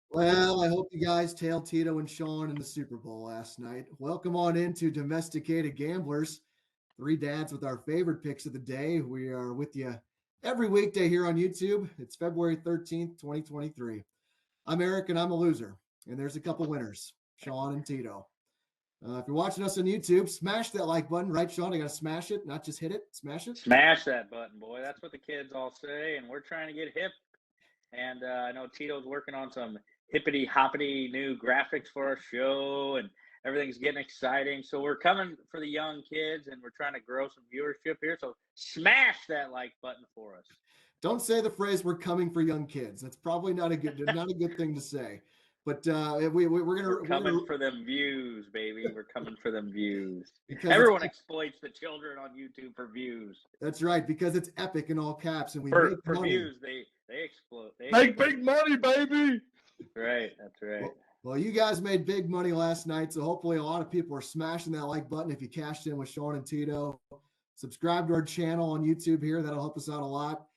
Well, I hope you guys tailed Tito and Sean in the Super Bowl last night. Welcome on into Domesticated Gamblers. Three dads with our favorite picks of the day. We are with you every weekday here on YouTube. It's February 13th, 2023. I'm Eric and I'm a loser. And there's a couple winners, Sean and Tito. If you're watching us on YouTube, smash that like button, right, Sean? I got to smash it, not just hit it, smash it. Smash that button, boy. That's what the kids all say, and we're trying to get hip. And I know Tito's working on some hippity hoppity new graphics for our show, and everything's getting exciting. So we're coming for the young kids, and we're trying to grow some viewership here. So smash that like button for us. Don't say the phrase "we're coming for young kids." That's probably not a good thing to say. But We're coming for them views, baby. We're coming for them views. because it's Everyone exploits the children on YouTube for views. that's right, because it's epic in all caps, and we For make for money. views, they explode. Make big money, baby. Right, that's right. Well, you guys made big money last night, so hopefully a lot of people are smashing that like button if you cashed in with Sean and Tito. Subscribe to our channel on YouTube here. That'll help us out a lot.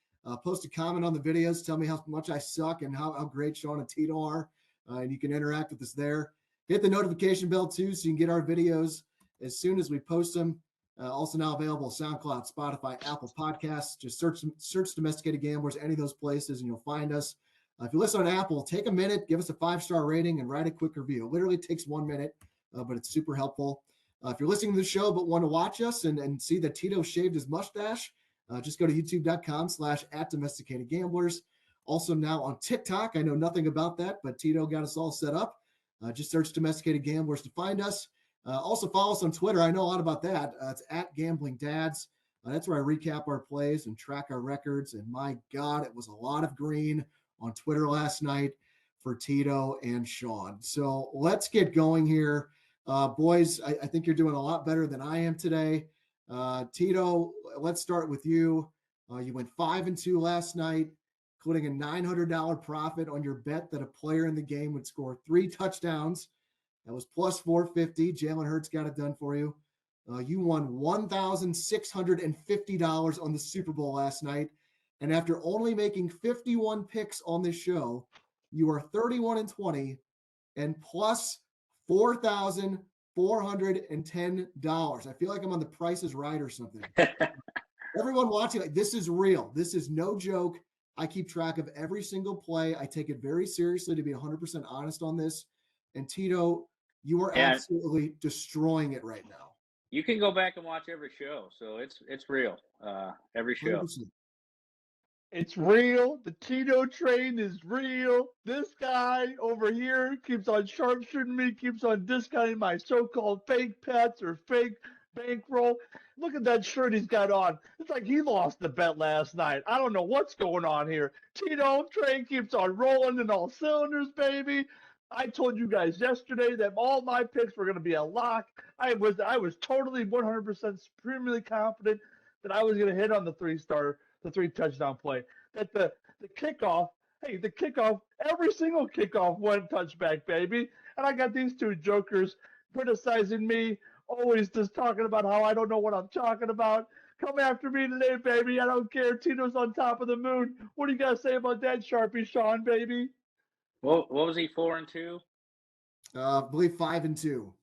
Post a comment on the videos. Tell me how much I suck and how great Sean and Tito are. And you can interact with us there. Hit the notification bell too so you can get our videos as soon as we post them. Also now available SoundCloud, Spotify, Apple Podcasts. Just search Domesticated Gamblers, any of those places, and you'll find us. If you listen on Apple, take a minute, give us a 5-star rating, and write a quick review. It literally takes 1 minute, but it's super helpful. If you're listening to the show but want to watch us and see that Tito shaved his mustache, just go to youtube.com/@domesticatedgamblers. Also now on TikTok. I know nothing about that, but Tito got us all set up. Just search Domesticated Gamblers to find us. Also follow us on Twitter. I know a lot about that. It's @GamblingDads. That's where I recap our plays and track our records. And my God, it was a lot of green on Twitter last night for Tito and Sean. So let's get going here. Boys, I think you're doing a lot better than I am today. Tito, let's start with you. You went 5-2 last night, including a $900 profit on your bet that a player in the game would score 3 touchdowns. That was plus 450. Jalen Hurts got it done for you. You won $1,650 on the Super Bowl last night. And after only making 51 picks on this show, you are 31-20 and plus $4,410. I feel like I'm on The Price is Right or something. Everyone watching, like, this is real. This is no joke. I keep track of every single play. I take it very seriously to be 100% honest on this. And Tito, you are absolutely destroying it right now. You can go back and watch every show, so it's real. Every show. 100%. It's real. The Tito train is real. This guy over here keeps on sharpshooting me, keeps on discounting my so-called fake pets or fake bankroll. Look at that shirt he's got on. It's like he lost the bet last night. I don't know what's going on here. Tito train keeps on rolling in all cylinders, baby. I told you guys yesterday that all my picks were going to be a lock. I was totally 100% supremely confident that I was going to hit on the 3 touchdown play. That the kickoff, every single kickoff went touchback, baby. And I got these two jokers criticizing me, always just talking about how I don't know what I'm talking about. Come after me today, baby. I don't care. Tito's on top of the moon. What do you got to say about that, Sharpie Sean, baby? What was he 4-2? I believe 5-2.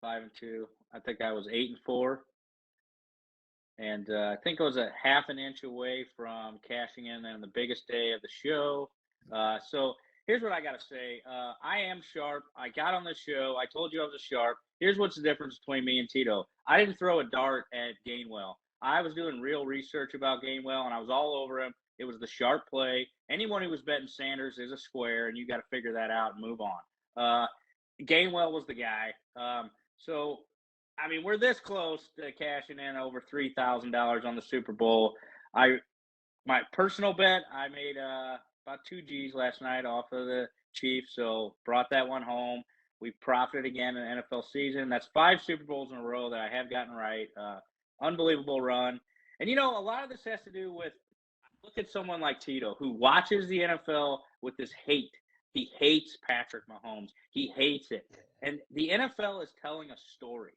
5-2. I think I was 8-4. And I think I was a half an inch away from cashing in on the biggest day of the show. So here's what I got to say. I am sharp. I got on the show. I told you I was a sharp. Here's what's the difference between me and Tito. I didn't throw a dart at Gainwell. I was doing real research about Gainwell, and I was all over him. It was the sharp play. Anyone who was betting Sanders is a square, and you got to figure that out and move on. Gainwell was the guy. So I mean, we're this close to cashing in over $3,000 on the Super Bowl. My personal bet, I made about 2 G's last night off of the Chiefs, so brought that one home. We profited again in the NFL season. That's 5 Super Bowls in a row that I have gotten right. Unbelievable run. And, a lot of this has to do with, look at someone like Tito who watches the NFL with this hate. He hates Patrick Mahomes. He hates it. And the NFL is telling a story.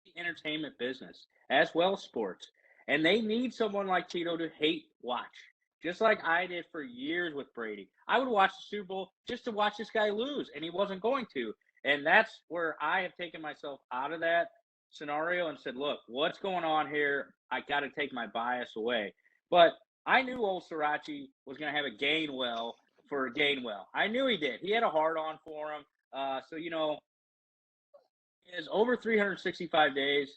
The entertainment business as well as sports, and they need someone like Tito to hate watch, just like I did for years with Brady. I would watch the Super Bowl just to watch this guy lose, and he wasn't going to. And that's where I have taken myself out of that scenario and said, look, what's going on here? I got to take my bias away. But I knew old Sriracha was going to have a Gainwell for Gainwell. I knew he did. He had a hard on for him. So, you know, is over 365 days.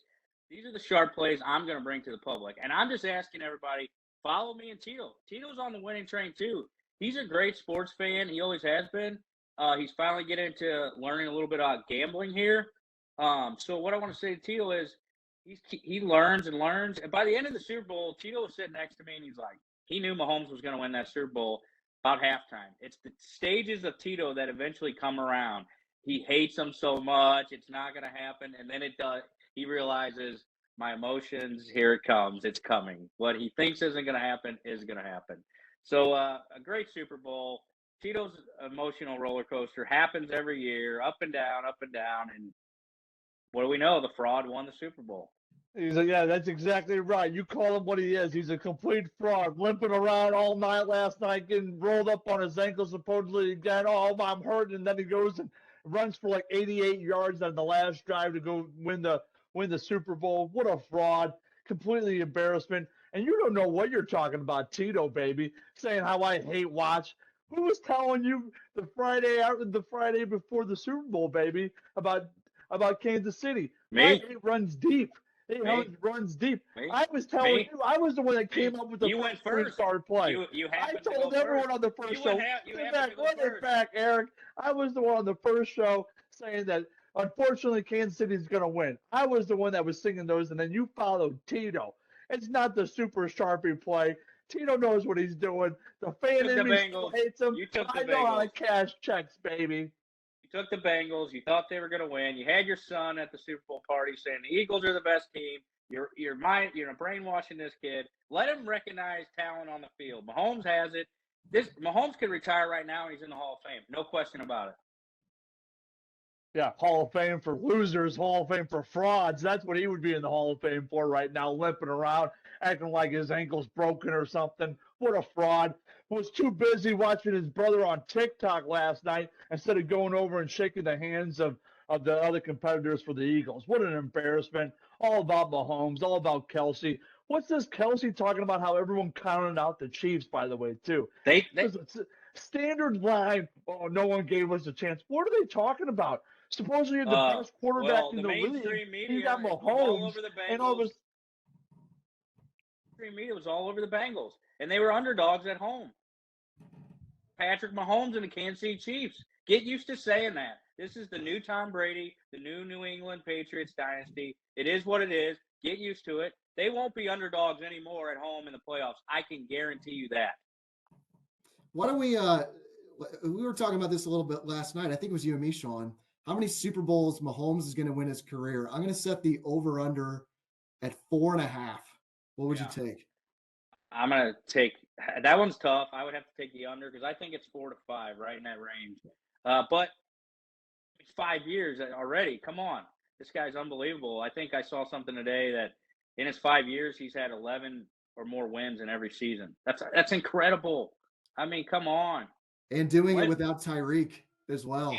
These are the sharp plays I'm going to bring to the public. And I'm just asking everybody, follow me and Tito. Tito's on the winning train too. He's a great sports fan. He always has been. He's finally getting into learning a little bit about gambling here. So what I want to say to Tito is he learns and learns. And by the end of the Super Bowl, Tito was sitting next to me and he's like, he knew Mahomes was going to win that Super Bowl about halftime. It's the stages of Tito that eventually come around. He hates him so much. It's not going to happen. And then it does. He realizes my emotions, here it comes. It's coming. What he thinks isn't going to happen is going to happen. So a great Super Bowl. Tito's emotional roller coaster happens every year, up and down, up and down. And what do we know? The fraud won the Super Bowl. He's like, yeah, that's exactly right. You call him what he is. He's a complete fraud, limping around all night last night, getting rolled up on his ankle supposedly again. Oh, I'm hurting. And then he goes and runs for like 88 yards on the last drive to go win the Super Bowl. What a fraud. Completely embarrassment. And you don't know what you're talking about, Tito, baby, saying how I hate watch. Who was telling you the Friday before the Super Bowl, baby, about Kansas City? Me. It runs deep. It runs deep. Me. I was telling you, I was the one that came up with the first three-star play. I told everyone on the first show. Run it back, Eric. I was the one on the first show saying that, unfortunately, Kansas City is going to win. I was the one that was singing those, and then you followed Tito. It's not the super Sharpie play. Tito knows what he's doing. The fan in me hates him. I know how to cash checks, baby. You took the Bengals. You thought they were going to win. You had your son at the Super Bowl party saying the Eagles are the best team. You're brainwashing this kid. Let him recognize talent on the field. Mahomes has it. Mahomes could retire right now and he's in the Hall of Fame. No question about it. Yeah, Hall of Fame for losers, Hall of Fame for frauds. That's what he would be in the Hall of Fame for right now, limping around, acting like his ankle's broken or something. What a fraud. Was too busy watching his brother on TikTok last night instead of going over and shaking the hands of the other competitors for the Eagles. What an embarrassment. All about Mahomes, all about Kelsey. What's this Kelsey talking about how everyone counted out the Chiefs, by the way, too? Standard line, oh, no one gave us a chance. What are they talking about? Supposedly you're the best quarterback in the league. You got Mahomes, and all this. Mainstream media was all over the Bengals, and they were underdogs at home. Patrick Mahomes and the Kansas City Chiefs. Get used to saying that. This is the new Tom Brady, the new New England Patriots dynasty. It is what it is. Get used to it. They won't be underdogs anymore at home in the playoffs. I can guarantee you that. Why don't we were talking about this a little bit last night. I think it was you and me, Sean. How many Super Bowls Mahomes is going to win his career? I'm going to set the over-under at 4.5. What would you take? I'm going to take – that one's tough. I would have to take the under because I think it's 4 to 5, right in that range. But it's 5 years already. Come on. This guy's unbelievable. I think I saw something today that in his 5 years, he's had 11 or more wins in every season. That's incredible. I mean, come on. And doing it without Tyreek as well.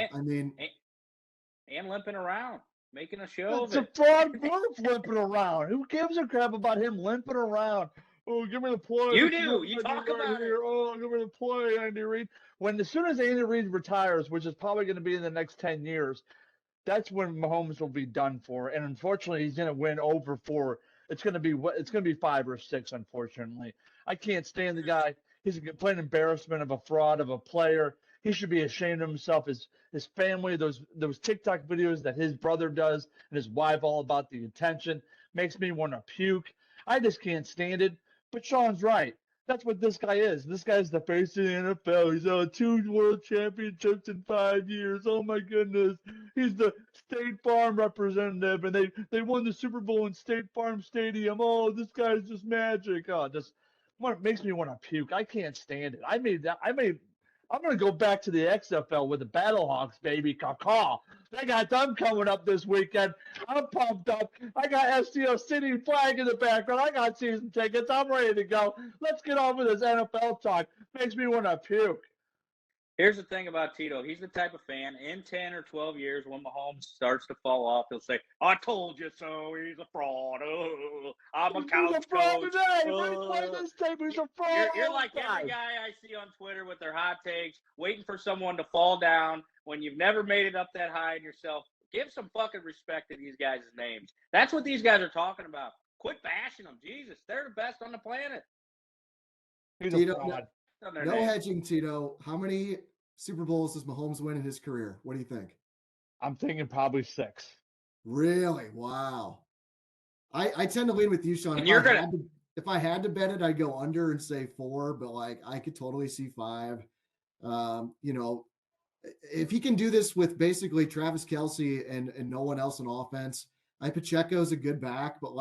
And limping around, making a show of it. It's a fraud group limping around. Who gives a crap about him limping around? Oh, give me the play. You do. You talk about it. Oh, give me the play, Andy Reid. As soon as Andy Reid retires, which is probably going to be in the next 10 years, that's when Mahomes will be done for. And unfortunately, he's going to win over 4. It's going to be 5 or 6, unfortunately. I can't stand the guy. He's a complete embarrassment of a fraud of a player. He should be ashamed of himself. His family, those TikTok videos that his brother does and his wife, all about the attention, makes me want to puke. I just can't stand it. But Sean's right. That's what this guy is. This guy's the face of the NFL. He's on 2 world championships in 5 years. Oh my goodness. He's the State Farm representative, and they won the Super Bowl in State Farm Stadium. Oh, this guy's just magic. Oh, makes me want to puke. I can't stand it. I made I'm going to go back to the XFL with the Battlehawks, baby. Caw. They got them coming up this weekend. I'm pumped up. I got STL City flag in the background. I got season tickets. I'm ready to go. Let's get on with this NFL talk. Makes me want to puke. Here's the thing about Tito. He's the type of fan, in 10 or 12 years, when Mahomes starts to fall off, he'll say, I told you so. He's a fraud. Oh, I'm a couch He's a fraud coach. today. Replay this tape. He's a fraud. You're like every guy I see on Twitter with their hot takes, waiting for someone to fall down when you've never made it up that high in yourself. Give some fucking respect to these guys' names. That's what these guys are talking about. Quit bashing them. Jesus, they're the best on the planet. He's Tito, a fraud. No hedging, Tito. How many Super Bowls does Mahomes win in his career? What do you think? I'm thinking probably 6. Really? Wow. I tend to lean with you, Sean. And If I had to bet it, I'd go under and say 4, but like I could totally see 5. If he can do this with basically Travis Kelce and no one else on offense, Pacheco's a good back, but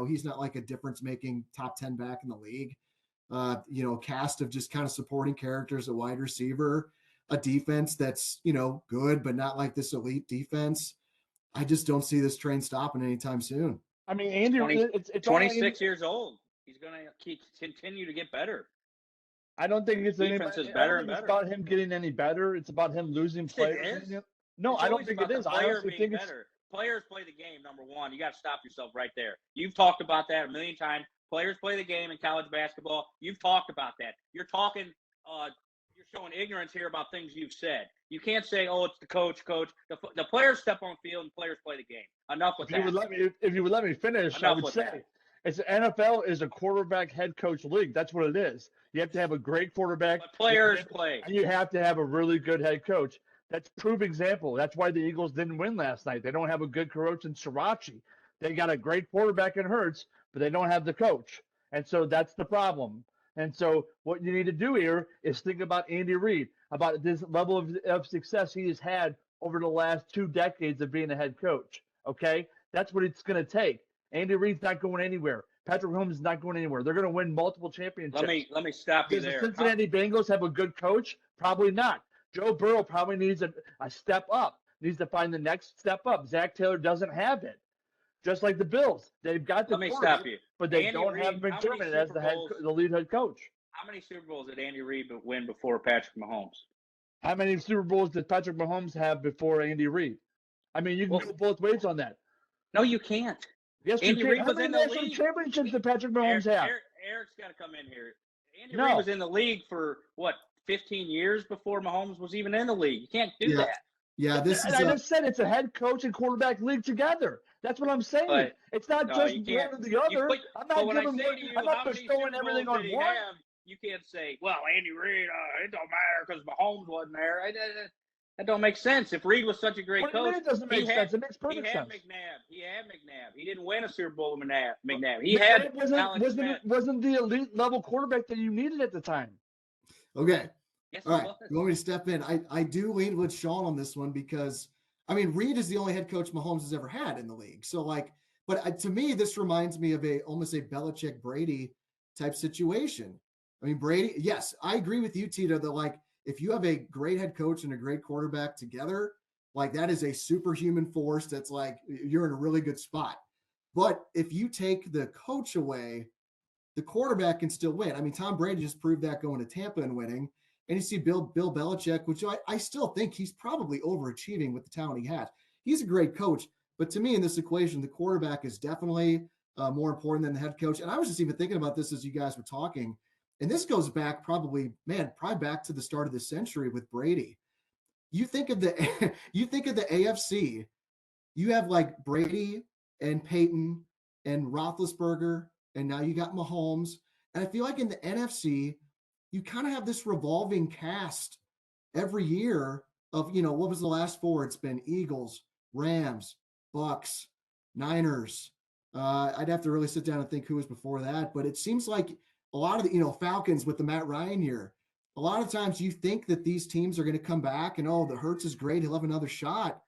he's not like a difference-making top 10 back in the league. Cast of just kind of supporting characters at wide receiver, a defense that's, good, but not like this elite defense. I just don't see this train stopping anytime soon. I mean, Andy, it's 26 years old. He's going to continue to get better. I don't think it's better and better. It's about him getting any better. It's about him losing players. No, I don't think it is. I honestly think it's better. Players play the game, number one. You got to stop yourself right there. You've talked about that a million times. Players play the game in college basketball. You've talked about that. You're talking you're showing ignorance here about things you've said. You can't say, oh, it's the coach. The players step on the field and players play the game. Enough with that. If you would let me finish, I would say it's NFL is a quarterback head coach league. That's what it is. You have to have a great quarterback. But players play. And you have to have a really good head coach. That's proof example. That's why the Eagles didn't win last night. They don't have a good coach in Sriracha. They got a great quarterback in Hurts, but they don't have the coach. And so that's the problem. And so what you need to do here is think about Andy Reid, about this level of success he has had over the last 2 decades of being a head coach. Okay? That's what it's going to take. Andy Reid's not going anywhere. Patrick Mahomes is not going anywhere. They're going to win multiple championships. Let me stop you there. Does the Cincinnati Bengals have a good coach? Probably not. Joe Burrow probably needs a step up, needs to find the next step up. Zach Taylor doesn't have it. Just like the Bills. They've got the quarterback, but they don't have McDermott as the lead head coach. How many Super Bowls did Andy Reid win before Patrick Mahomes? How many Super Bowls did Patrick Mahomes have before Andy Reid? I mean, you can go both ways on that. No, you can't. Yes, Andy you can. Reid was in the league. Championships did Patrick Mahomes have? Eric's got to come in here. Andy Reid was in the league for, 15 years before Mahomes was even in the league. You can't do that. Yeah, I just said it's a head coach and quarterback league together. That's what I'm saying. But, it's not just one or the other. I'm not bestowing everything on one. You can't say, well, Andy Reid, it don't matter because Mahomes wasn't there. That don't make sense. If Reid was such a great coach, it doesn't make sense. It makes perfect sense. He had McNabb. He didn't win a Super Bowl with McNabb. Wasn't the elite level quarterback that you needed at the time. Okay. Yes, all right. You want me to step in? I do lean with Sean on this one because, Reid is the only head coach Mahomes has ever had in the league. So, but to me, this reminds me of almost a Belichick-Brady type situation. Brady, yes, I agree with you, Tito, that, if you have a great head coach and a great quarterback together, that is a superhuman force that's you're in a really good spot. But if you take the coach away, the quarterback can still win. Tom Brady just proved that going to Tampa and winning. And you see Bill Belichick, which I still think he's probably overachieving with the talent he has. He's a great coach. But to me, in this equation, the quarterback is definitely more important than the head coach. And I was just even thinking about this as you guys were talking. And this goes back probably back to the start of the century with Brady. You think of the AFC, you have Brady and Peyton and Roethlisberger, and now you got Mahomes. And I feel like in the NFC, you kind of have this revolving cast every year of, what was the last 4? It's been Eagles, Rams, Bucks, Niners. I'd have to really sit down and think who was before that. But it seems like a lot of the, Falcons with the Matt Ryan year, a lot of times you think that these teams are going to come back and, the Hurts is great. He'll have another shot.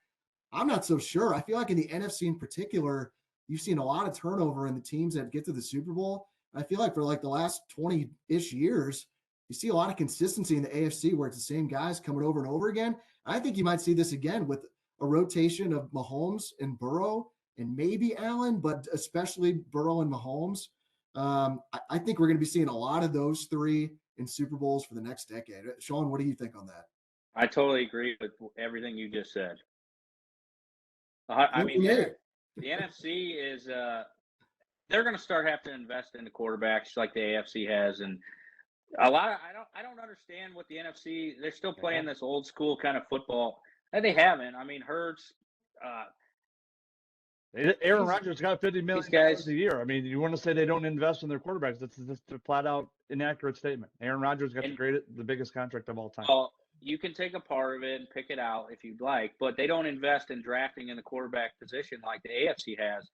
I'm not so sure. I feel like in the NFC in particular, you've seen a lot of turnover in the teams that get to the Super Bowl. I feel like for the last 20-ish years, you see a lot of consistency in the AFC where it's the same guys coming over and over again. I think you might see this again with a rotation of Mahomes and Burrow and maybe Allen, but especially Burrow and Mahomes. I think we're going to be seeing a lot of those three in Super Bowls for the next decade. Sean, what do you think on that? I totally agree with everything you just said. I mean, the NFC is they're going to start having to invest in the quarterbacks like the AFC has, and a lot of I don't understand what the NFC. They're still playing this old school kind of football, and they haven't. I mean, Hurts. Aaron Rodgers got $50 million a year. I mean, you want to say they don't invest in their quarterbacks? That's just a flat out inaccurate statement. Aaron Rodgers got the biggest contract of all time. Well, you can take a part of it and pick it out if you'd like, but they don't invest in drafting in the quarterback position like the AFC has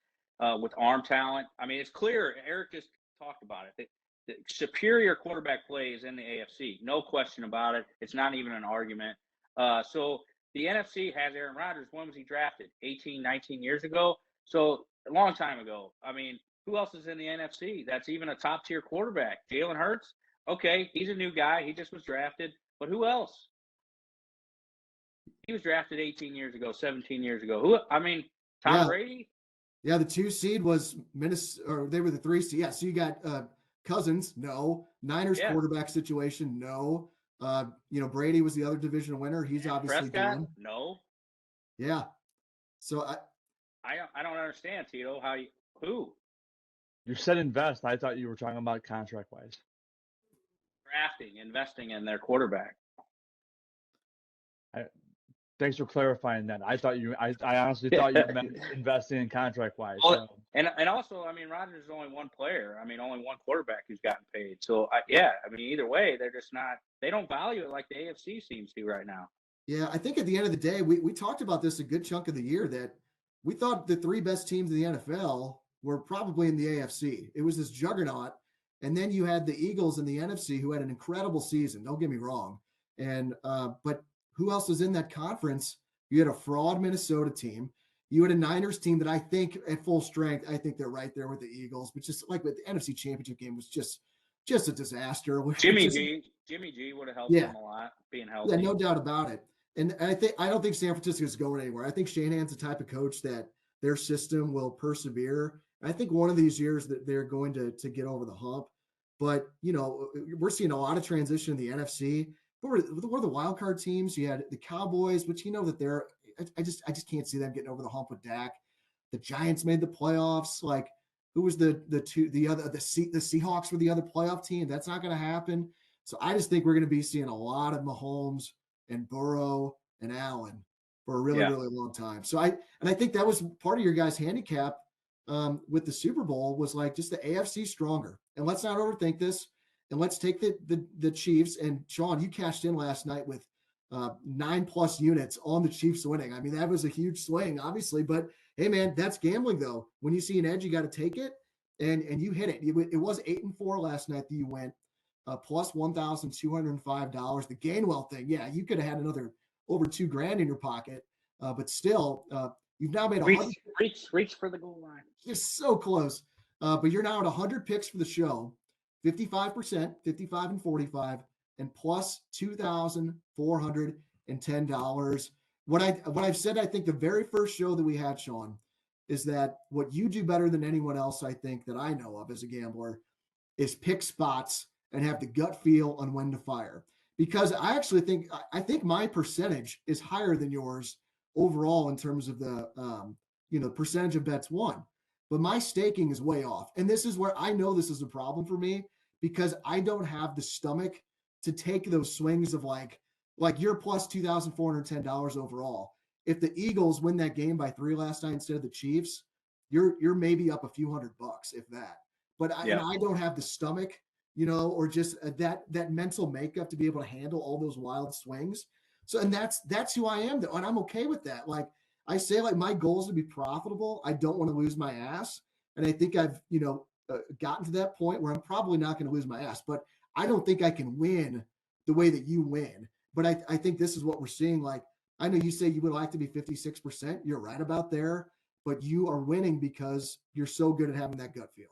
with arm talent. I mean, it's clear. Eric just talked about it. The superior quarterback play is in the AFC. No question about it. It's not even an argument. So the NFC has Aaron Rodgers. When was he drafted? 18, 19 years ago? So a long time ago. I mean, who else is in the NFC that's even a top-tier quarterback? Jalen Hurts? Okay, he's a new guy. He just was drafted. But who else? He was drafted 18 years ago, 17 years ago. Tom Brady? Yeah, the 2 seed was Minnesota, or they were the 3 seed. Yeah, so you got Cousins, no. Niners quarterback situation, no. Brady was the other division winner. He's obviously done. No. Yeah. So I don't understand, Tito. Who? You said invest. I thought you were talking about contract wise. Drafting, investing in their quarterback. Thanks for clarifying that. I honestly thought you meant investing in contract wise. Well, and also, I mean, Rodgers is only one player. I mean, only one quarterback who's gotten paid. So either way, they're just not. They don't value it like the AFC seems to right now. Yeah, I think at the end of the day, we talked about this a good chunk of the year that we thought the 3 best teams in the NFL were probably in the AFC. It was this juggernaut. And then you had the Eagles in the NFC who had an incredible season. Don't get me wrong. And but who else was in that conference? You had a fraud Minnesota team. You had a Niners team that I think at full strength, I think they're right there with the Eagles. But just like with the NFC Championship game was just a disaster. Jimmy G would have helped them a lot being healthy. Yeah, no doubt about it. And I don't think San Francisco is going anywhere. I think Shanahan's the type of coach that their system will persevere. And I think one of these years that they're going to get over the hump. But, we're seeing a lot of transition in the NFC. But we're the wild card teams. You had the Cowboys, which that they're I just can't see them getting over the hump with Dak. The Giants made the playoffs. Like, who was the Seahawks were the other playoff team? That's not going to happen. So I just think we're going to be seeing a lot of Mahomes and Burrow and Allen for a really, really long time. So I think that was part of your guys' handicap with the Super Bowl was like just the AFC stronger. And let's not overthink this. And let's take the Chiefs. And Sean, you cashed in last night with 9+ units on the Chiefs winning. I mean, that was a huge swing, obviously. But hey, man, that's gambling though. When you see an edge, you got to take it. And you hit it. It was 8-4 last night that you went. Plus $1,205. The Gainwell thing, yeah, you could have had another over $2,000 in your pocket, but still, you've now made reach for the goal line. Just so close, but you're now at 100 picks for the show, 55%, 55 and 45, and plus $2,410. What I've said, I think the very first show that we had, Sean, is that what you do better than anyone else, I think that I know of as a gambler, is pick spots and have the gut feel on when to fire. Because I actually think my percentage is higher than yours overall in terms of the percentage of bets won. But my staking is way off. And this is where I know this is a problem for me because I don't have the stomach to take those swings of like you're plus $2,410 overall. If the Eagles win that game by 3 last night instead of the Chiefs, you're maybe up a few $100, if that. But and I don't have the stomach, or just that mental makeup to be able to handle all those wild swings. So, and that's who I am, though, and I'm okay with that. Like I say, like my goal is to be profitable. I don't want to lose my ass, and I think I've gotten to that point where I'm probably not going to lose my ass. But I don't think I can win the way that you win. But I think this is what we're seeing. Like I know you say you would like to be 56%. You're right about there, but you are winning because you're so good at having that gut feel.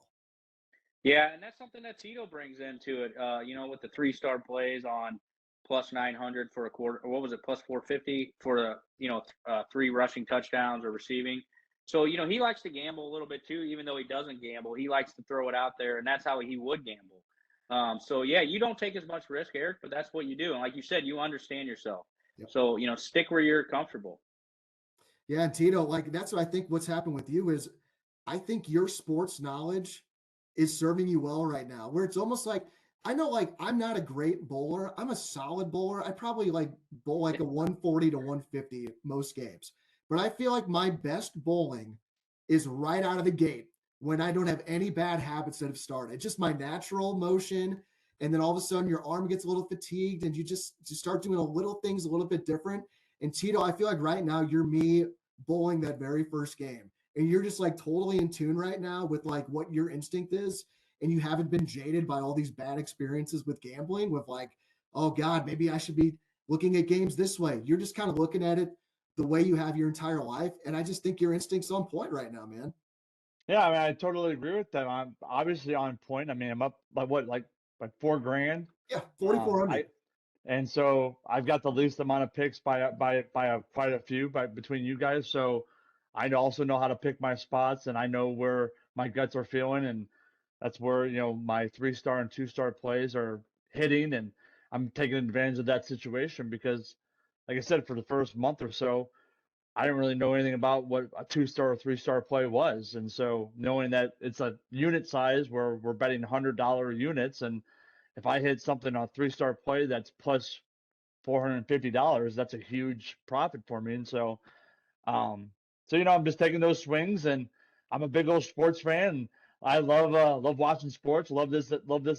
Yeah, and that's something that Tito brings into it. With the 3-star plays on plus 900 for a quarter, or what was it, plus 450 for the 3 rushing touchdowns or receiving. So he likes to gamble a little bit too, even though he doesn't gamble. He likes to throw it out there, and that's how he would gamble. So yeah, you don't take as much risk, Eric, but that's what you do. And like you said, you understand yourself. Yep. So stick where you're comfortable. Yeah, and Tito, like that's what I think what's happened with you is I think your sports knowledge is serving you well right now, where it's almost like I know like I'm not a great bowler. I'm a solid bowler. I probably like bowl like a 140 to 150 most games. But I feel like my best bowling is right out of the gate when I don't have any bad habits that have started. Just my natural motion. And then all of a sudden your arm gets a little fatigued and you just start doing a little things a little bit different. And Tito, I feel like right now you're me bowling that very first game. And you're just like totally in tune right now with like what your instinct is. And you haven't been jaded by all these bad experiences with gambling, with like, oh God, maybe I should be looking at games this way. You're just kind of looking at it the way you have your entire life. And I just think your instinct's on point right now, man. Yeah, I mean, I totally agree with them. I'm obviously on point. I mean, I'm up by what, like $4,000. Yeah, 4,400. And so I've got the least amount of picks by quite a few between you guys. So I also know how to pick my spots, and I know where my guts are feeling, and that's where my 3-star and 2-star plays are hitting, and I'm taking advantage of that situation because, like I said, for the first month or so, I didn't really know anything about what a 2-star or 3-star play was, and so knowing that it's a unit size where we're betting $100 units, and if I hit something on a 3-star play that's plus $450, that's a huge profit for me. And um, I'm just taking those swings, and I'm a big old sports fan. I love watching sports. Love this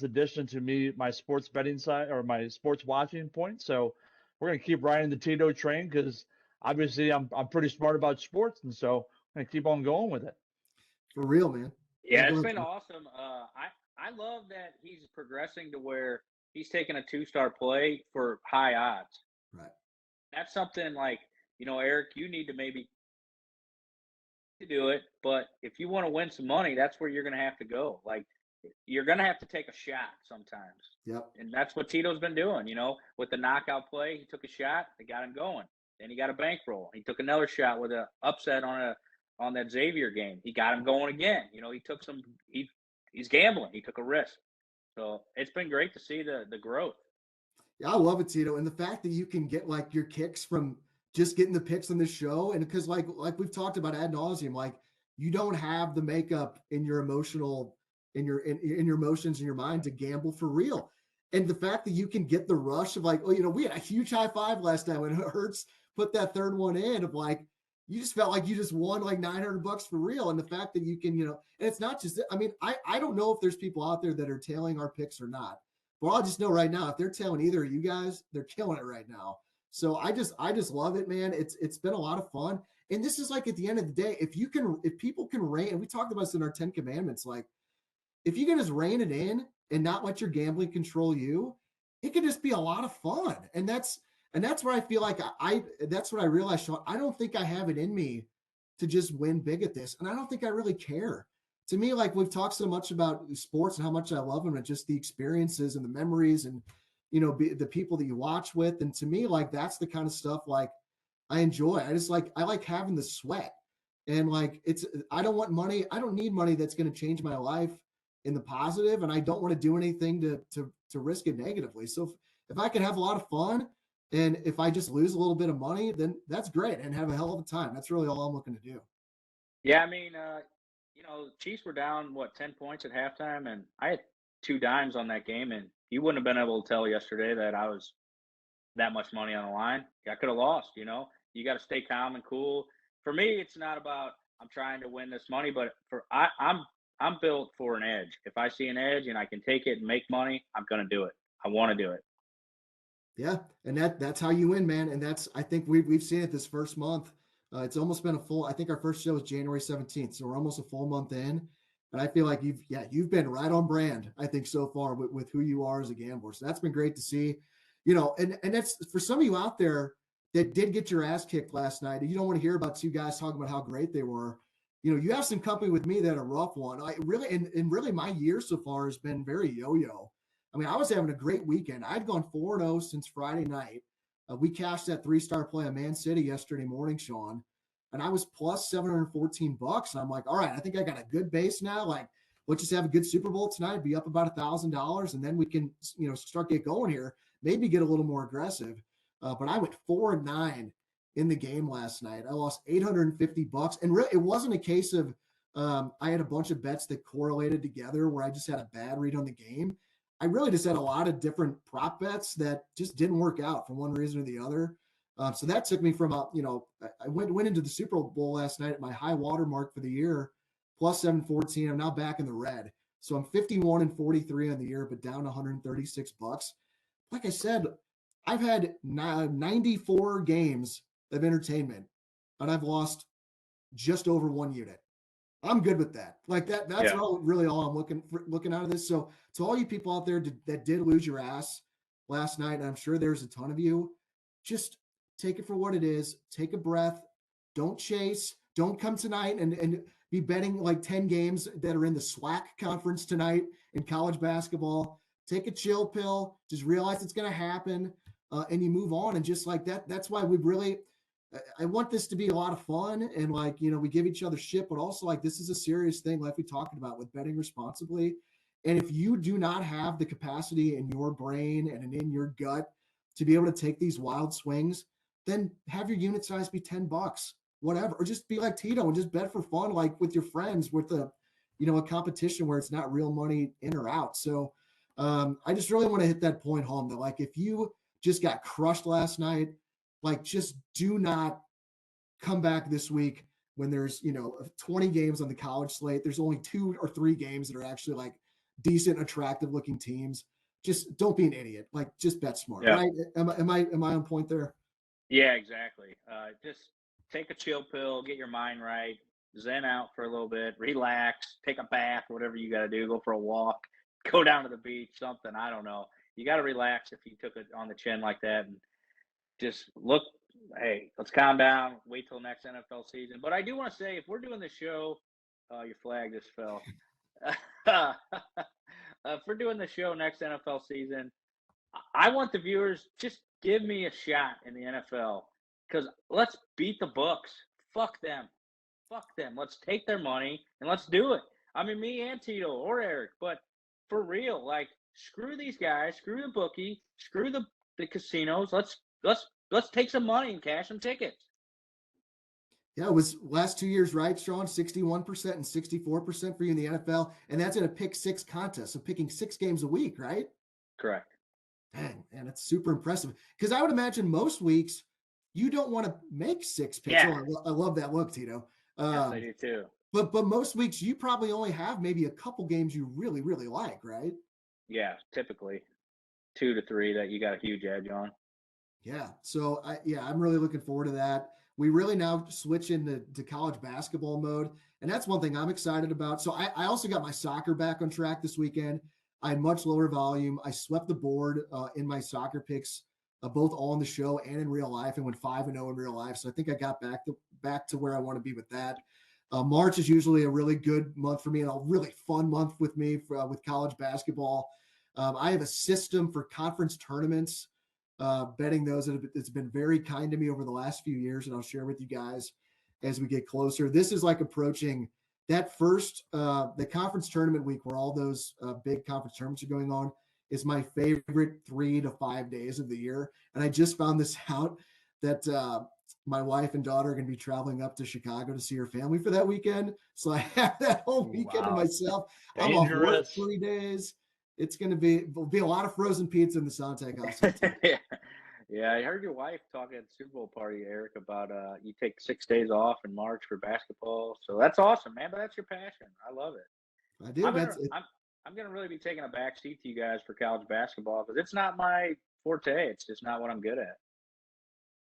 addition to my sports betting side or my sports watching point. So we're gonna keep riding the Tito train because obviously I'm pretty smart about sports, and so I'm gonna keep on going with it. For real, man. Yeah, Go it's ahead, been Tito. awesome. I love that he's progressing to where he's taking a 2-star play for high odds. Right. That's something like, Eric, you need to maybe do it, but if you want to win some money, that's where you're going to have to go. Like, you're going to have to take a shot sometimes. Yep. And that's what Tito's been doing, with the knockout play. He took a shot, they got him going. Then he got a bankroll. He took another shot with an upset on that Xavier game. He got him going again. He took he's gambling. He took a risk. So it's been great to see the growth. Yeah, I love it, Tito. And the fact that you can get like your kicks from just getting the picks on the show. And because like we've talked about ad nauseum, like you don't have the makeup in your emotional, in your emotions in your mind to gamble for real. And the fact that you can get the rush of like, oh, we had a huge high five last time when Hurts put that third one in of like, you just felt like you just won like $900 for real. And the fact that you can, and it's not just, I mean, I don't know if there's people out there that are tailing our picks or not. Well, I'll just know right now, if they're telling either of you guys, they're killing it right now. So I just love it, man. It's been a lot of fun. And this is like at the end of the day, if people can rein, and we talked about this in our 10 commandments, like if you can just rein it in and not let your gambling control you, it can just be a lot of fun. And that's where I feel like that's what I realized, Sean. I don't think I have it in me to just win big at this. And I don't think I really care. To me, like we've talked so much about sports and how much I love them and just the experiences and the memories and, the people that you watch with. And to me, like, that's the kind of stuff like I enjoy. I like having the sweat and like, I don't want money. I don't need money that's going to change my life in the positive, and I don't want to do anything to risk it negatively. So if I can have a lot of fun and if I just lose a little bit of money, then that's great and have a hell of a time. That's really all I'm looking to do. Yeah, I mean, Chiefs were down 10 points at halftime, and I had 2 dimes on that game, and you wouldn't have been able to tell yesterday that I was that much money on the line. I could have lost. You got to stay calm and cool. For me, it's not about I'm trying to win this money, but I'm built for an edge. If I see an edge and I can take it and make money, I'm gonna do it. I want to do it. Yeah, and that's how you win, man. And I think we've seen it this first month. It's almost been a full. I think our first show was January 17th, so we're almost a full month in. And I feel like you've been right on brand. I think so far with who you are as a gambler. So that's been great to see. And that's for some of you out there that did get your ass kicked last night. You don't want to hear about 2 guys talking about how great they were. you have some company with me that a rough one. I really, and really my year so far has been very yo-yo. I mean, I was having a great weekend. I'd gone 4-0 since Friday night. We cashed that 3-star play on Man City yesterday morning, Sean, and I was plus $714. And I'm like, all right, I think I got a good base now. Like, let's just have a good Super Bowl tonight, be up about $1,000, and then we can, start get going here. Maybe get a little more aggressive. But I went 4-9 in the game last night. I lost $850, and really, it wasn't a case of I had a bunch of bets that correlated together where I just had a bad read on the game. I really just had a lot of different prop bets that just didn't work out for one reason or the other. So that took me from I went into the Super Bowl last night at my high water mark for the year, plus 714. I'm now back in the red. So I'm 51-43 on the year, but down $136. Like I said, I've had 94 games of entertainment, and I've lost just over 1 unit. I'm good with that. Like that's really all I'm looking out of this. So to all you people out there that did lose your ass last night, and I'm sure there's a ton of you, just take it for what it is. Take a breath. Don't chase. Don't come tonight and be betting like 10 games that are in the SWAC conference tonight in college basketball. Take a chill pill. Just realize it's going to happen, and you move on. And just like that, that's why I want this to be a lot of fun, and we give each other shit, but also this is a serious thing, like we talked about with betting responsibly. And if you do not have the capacity in your brain and in your gut to be able to take these wild swings, then have your unit size be $10, whatever, or just be like Tito and just bet for fun, like with your friends, with a competition where it's not real money in or out. So I just really want to hit that point home that if you just got crushed last night, just do not come back this week when there's 20 games on the college slate. There's only 2 or 3 games that are actually decent, attractive looking teams. Just don't be an idiot. Just bet smart, right? Am I on point there? Yeah, exactly. Just take a chill pill, get your mind right, zen out for a little bit, relax, take a bath, whatever you got to do, go for a walk, go down to the beach, something. I don't know. You got to relax if you took it on the chin like that, and just look, hey, let's calm down, wait till next NFL season. But I do want to say, if we're doing the show, your flag just fell. If we're doing the show next NFL season, I want the viewers, just give me a shot in the NFL, because let's beat the books. Fuck them. Let's take their money and let's do it. I mean, me and Tito or Eric, but for real, screw these guys, screw the bookie, screw the casinos. Let's take some money and cash some tickets. Yeah, it was last 2 years, right, Sean? 61% and 64% for you in the NFL, and that's in a pick 6 contest. So picking 6 games a week, right? Correct. Dang, man, that's super impressive. Because I would imagine most weeks you don't want to make 6 picks. Yeah. Oh, I love that look, Tito. Yes, I do too. But most weeks you probably only have maybe a couple games you really, really like, right? Yeah, typically 2 to 3 that you got a huge edge on. Yeah. So I'm really looking forward to that. We really now switch into college basketball mode. And that's one thing I'm excited about. So I also got my soccer back on track this weekend. I had much lower volume. I swept the board in my soccer picks, both on the show and in real life, and went 5-0 in real life. So I think I got back to where I want to be with that. March is usually a really good month for me and a really fun month with me with college basketball. I have a system for conference tournaments, betting those. It's been very kind to me over the last few years, and I'll share with you guys as we get closer. This is approaching that first, the conference tournament week where all those big conference tournaments are going on is my favorite 3 to 5 days of the year. And I just found this out that my wife and daughter are going to be traveling up to Chicago to see her family for that weekend. So I have that whole weekend to myself. I'm off work 3 days. It's going to be a lot of frozen pizza in the Sontag house. Yeah, I heard your wife talking at the Super Bowl party, Eric, about you take 6 days off in March for basketball. So that's awesome, man. But that's your passion. I love it. I do. I'm going to really be taking a back seat to you guys for college basketball, because it's not my forte. It's just not what I'm good at.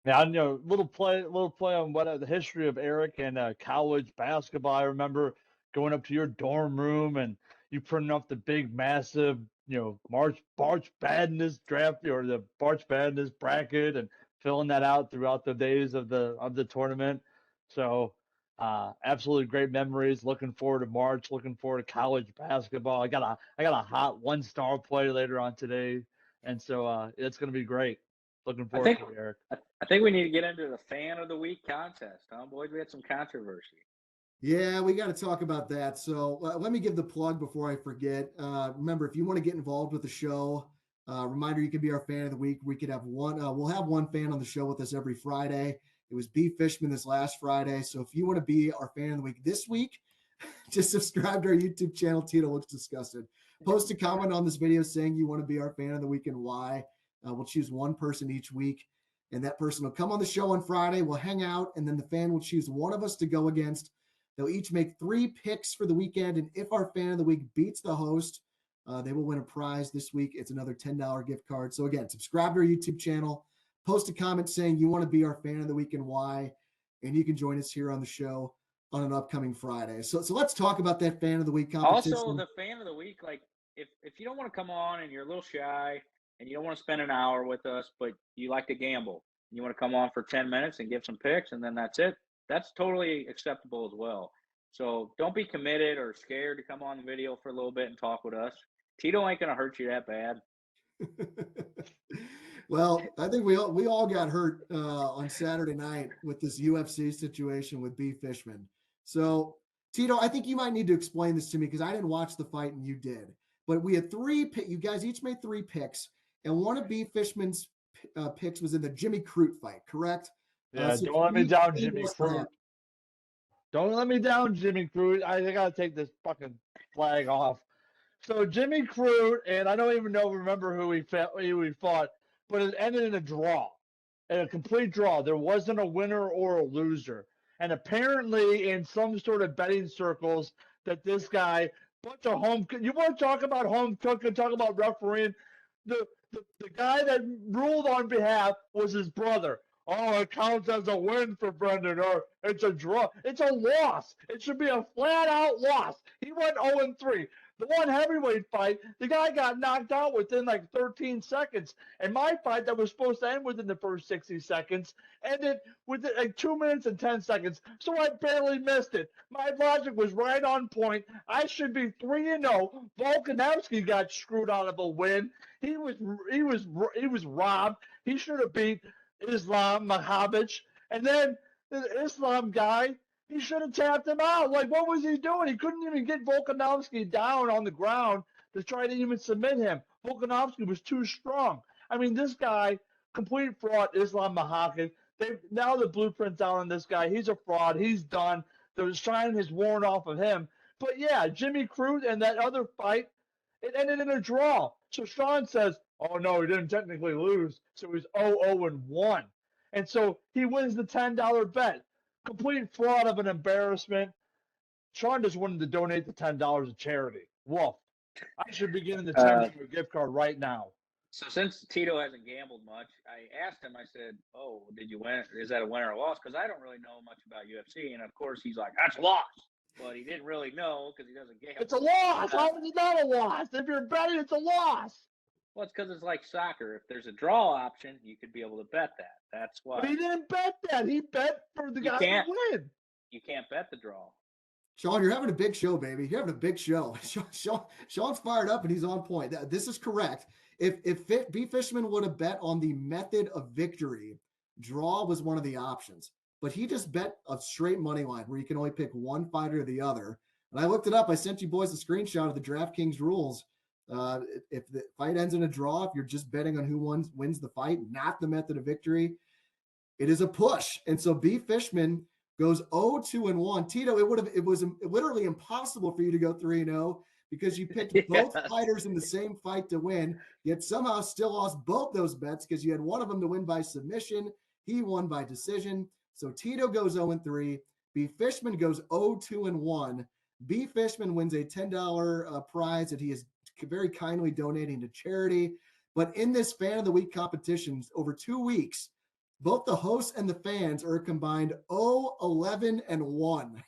Yeah, little play on the history of Eric and college basketball. I remember going up to your dorm room and you printing off the big, massive, March Madness draft or the March Madness bracket and filling that out throughout the days of the tournament. So Absolutely great memories. Looking forward to March. Looking forward to college basketball. I got a hot 1-star play later on today, and so it's going to be great. Looking I forward think to it, Eric. I think we need to get into the fan of the week contest, huh, boys? We had some controversy. Yeah, we got to talk about that. So let me give the plug before I forget. Remember, if you want to get involved with the show, reminder, you can be our fan of the week. We could have one. We'll have one fan on the show with us every Friday. It was B Fishman this last Friday. So if you want to be our fan of the week this week, just subscribe to our YouTube channel. Tito Looks Disgusted. Post a comment on this video saying you want to be our fan of the week and why. We'll choose one person each week, and that person will come on the show on Friday. We'll hang out, and then the fan will choose one of us to go against. They'll each make 3 picks for the weekend, and if our fan of the week beats the host, they will win a prize this week. It's another $10 gift card. So again, subscribe to our YouTube channel, post a comment saying you want to be our fan of the week and why, and you can join us here on the show on an upcoming Friday. So let's talk about that fan of the week competition. Also, the fan of the week, like if you don't want to come on and you're a little shy and you don't want to spend an hour with us, but you like to gamble, you want to come on for 10 minutes and give some picks, and then that's it. That's totally acceptable as well. So don't be committed or scared to come on the video for a little bit and talk with us. Tito ain't gonna hurt you that bad. Well, I think we all got hurt on Saturday night with this UFC situation with B Fishman. So Tito, I think you might need to explain this to me because I didn't watch the fight and you did. But we had 3 you guys each made 3 picks, and one of B Fishman's picks was in the Jimmy Crute fight, correct? Yeah, don't let me down, Jimmy Crute. Don't let me down, Jimmy Crute. I gotta take this fucking flag off. So Jimmy Crute, and I don't even remember who he fought, but it ended in a draw, in a complete draw. There wasn't a winner or a loser. And apparently, in some sort of betting circles, that this guy, bunch of you want to talk about home cooking, talk about refereeing? The guy that ruled on behalf was his brother. Oh, it counts as a win for Brendan, or it's a draw. It's a loss. It should be a flat-out loss. He went 0-3. The one heavyweight fight, the guy got knocked out within like 13 seconds. And my fight that was supposed to end within the first 60 seconds ended within like 2 minutes and 10 seconds. So I barely missed it. My logic was right on point. I should be 3-0. Volkanovski got screwed out of a win. He was robbed. He should have beat Islam Makhachev. And then the Islam guy, he should have tapped him out. Like, what was he doing? He couldn't even get Volkanovski down on the ground to try to even submit him. Volkanovski was too strong. I mean, this guy, complete fraud, Islam Makhachev. Now the blueprint's out on this guy. He's a fraud. He's done. They're shining his warrant off of him. But yeah, Jimmy Crute and that other fight, it ended in a draw. So Sean says, oh, no, he didn't technically lose. So he's 0-1. And so he wins the $10 bet. Complete fraud of an embarrassment. Sean just wanted to donate the $10 to charity. Woof. I should be getting the $10 gift card right now. So since Tito hasn't gambled much, I asked him, I said, oh, did you win? Is that a win or a loss? Because I don't really know much about UFC. And, of course, he's like, that's a loss. But he didn't really know because he doesn't gamble. It's a loss. How is it not a loss? If you're betting, it's a loss. Well, it's because it's like soccer. If there's a draw option, you could be able to bet that. That's why. But he didn't bet that. He bet for the guy to win. You can't bet the draw. Sean, you're having a big show, baby. You're having a big show. Sean's fired up and he's on point. This is correct. If B Fishman would have bet on the method of victory, draw was one of the options. But he just bet a straight money line where you can only pick one fighter or the other. And I looked it up. I sent you boys a screenshot of the DraftKings rules. If the fight ends in a draw, if you're just betting on who wins the fight, not the method of victory, it is a push. And so B Fishman goes 0-1. Tito, it was literally impossible for you to go 3-0 because you picked both fighters in the same fight to win, yet somehow still lost both those bets because you had one of them to win by submission. He won by decision. So Tito goes 0-3. B Fishman goes 0-1. B Fishman wins a $10 prize that he is very kindly donating to charity. But in this fan of the week competitions over 2 weeks, both the hosts and the fans are combined 0-11-1.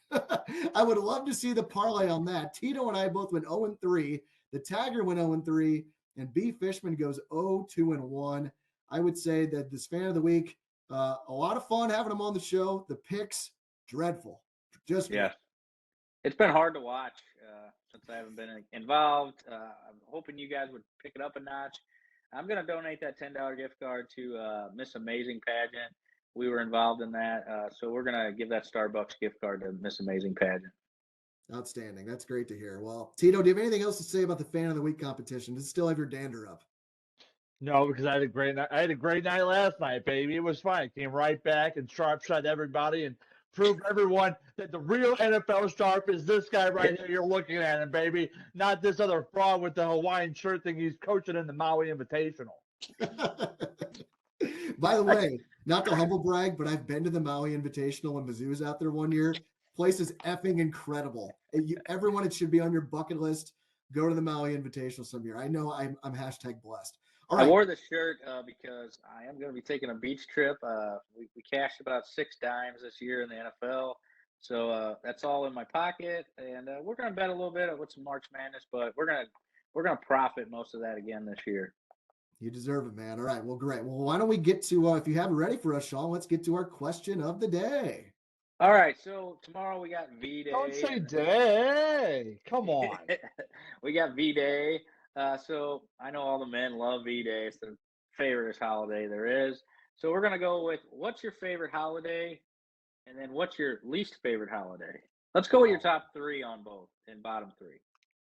I would love to see the parlay on that. Tito and I both went 0-3. The Tagger went 0-3, and B Fishman goes 0-2-1. I would say that this fan of the week, a lot of fun having him on the show. The picks, dreadful. Just great. Yes. It's been hard to watch since I haven't been involved. I'm hoping you guys would pick it up a notch. I'm going to donate that $10 gift card to Miss Amazing Pageant. We were involved in that. So we're going to give that Starbucks gift card to Miss Amazing Pageant. Outstanding. That's great to hear. Well, Tito, do you have anything else to say about the Fan of the Week competition? Does it still have your dander up? No, because I had a great night. I had a great night last night, baby. It was fine. Came right back and sharp shot everybody and proved everyone that the real NFL sharp is this guy right here. You're looking at him, baby. Not this other fraud with the Hawaiian shirt thing he's coaching in the Maui Invitational. By the way, not to humble brag, but I've been to the Maui Invitational when Mizzou's out there one year. Place is effing incredible. Everyone, it should be on your bucket list. Go to the Maui Invitational some year. I know I'm hashtag blessed. All right. I wore the shirt because I am going to be taking a beach trip. We cashed about 6 dimes this year in the NFL. So that's all in my pocket. And we're going to bet a little bit with some March Madness, but we're going to profit most of that again this year. You deserve it, man. All right. Well, great. Well, why don't we get to, if you have it ready for us, Sean, let's get to our question of the day. All right. So tomorrow we got V-Day. Don't say day. Come on. We got V-Day. So I know all the men love V-Day. It's the favorite holiday there is. So we're going to go with what's your favorite holiday and then what's your least favorite holiday? Let's go with your top 3 on both and bottom 3.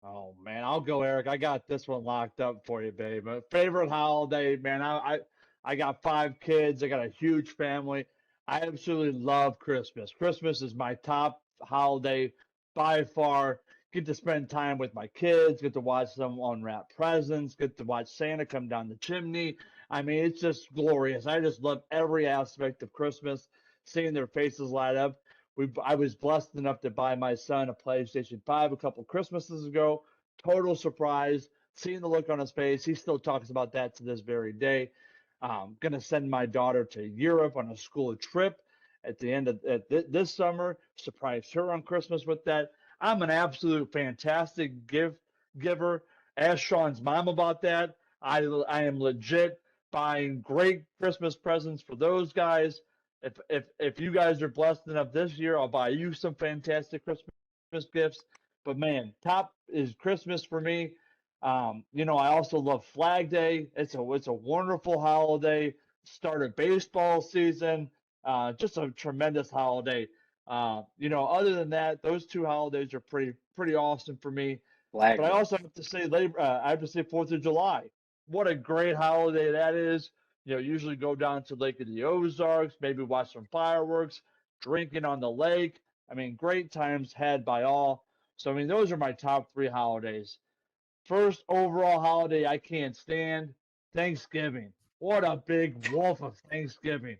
Oh man, I'll go, Eric. I got this one locked up for you, babe. My favorite holiday, man. I got 5 kids. I got a huge family. I absolutely love Christmas. Christmas is my top holiday by far. Get to spend time with my kids. Get to watch them unwrap presents. Get to watch Santa come down the chimney. I mean, it's just glorious. I just love every aspect of Christmas. Seeing their faces light up. I was blessed enough to buy my son a PlayStation 5 a couple Christmases ago. Total surprise. Seeing the look on his face. He still talks about that to this very day. Going to send my daughter to Europe on a school trip at the end of this summer. Surprise her on Christmas with that. I'm an absolute fantastic giver. Ask Sean's mom about that. I am legit buying great Christmas presents for those guys. If you guys are blessed enough this year, I'll buy you some fantastic Christmas gifts. But man, top is Christmas for me. I also love Flag Day. It's a wonderful holiday. Start of baseball season. Just a tremendous holiday. Other than that, those 2 holidays are pretty awesome for me. Flag But I Day. also have to say I have to say 4th of July. What a great holiday that is. Usually go down to Lake of the Ozarks, maybe watch some fireworks, drinking on the lake. I mean, great times had by all. So, I mean, those are my top 3 holidays. First overall holiday I can't stand, Thanksgiving. What a big wolf of Thanksgiving.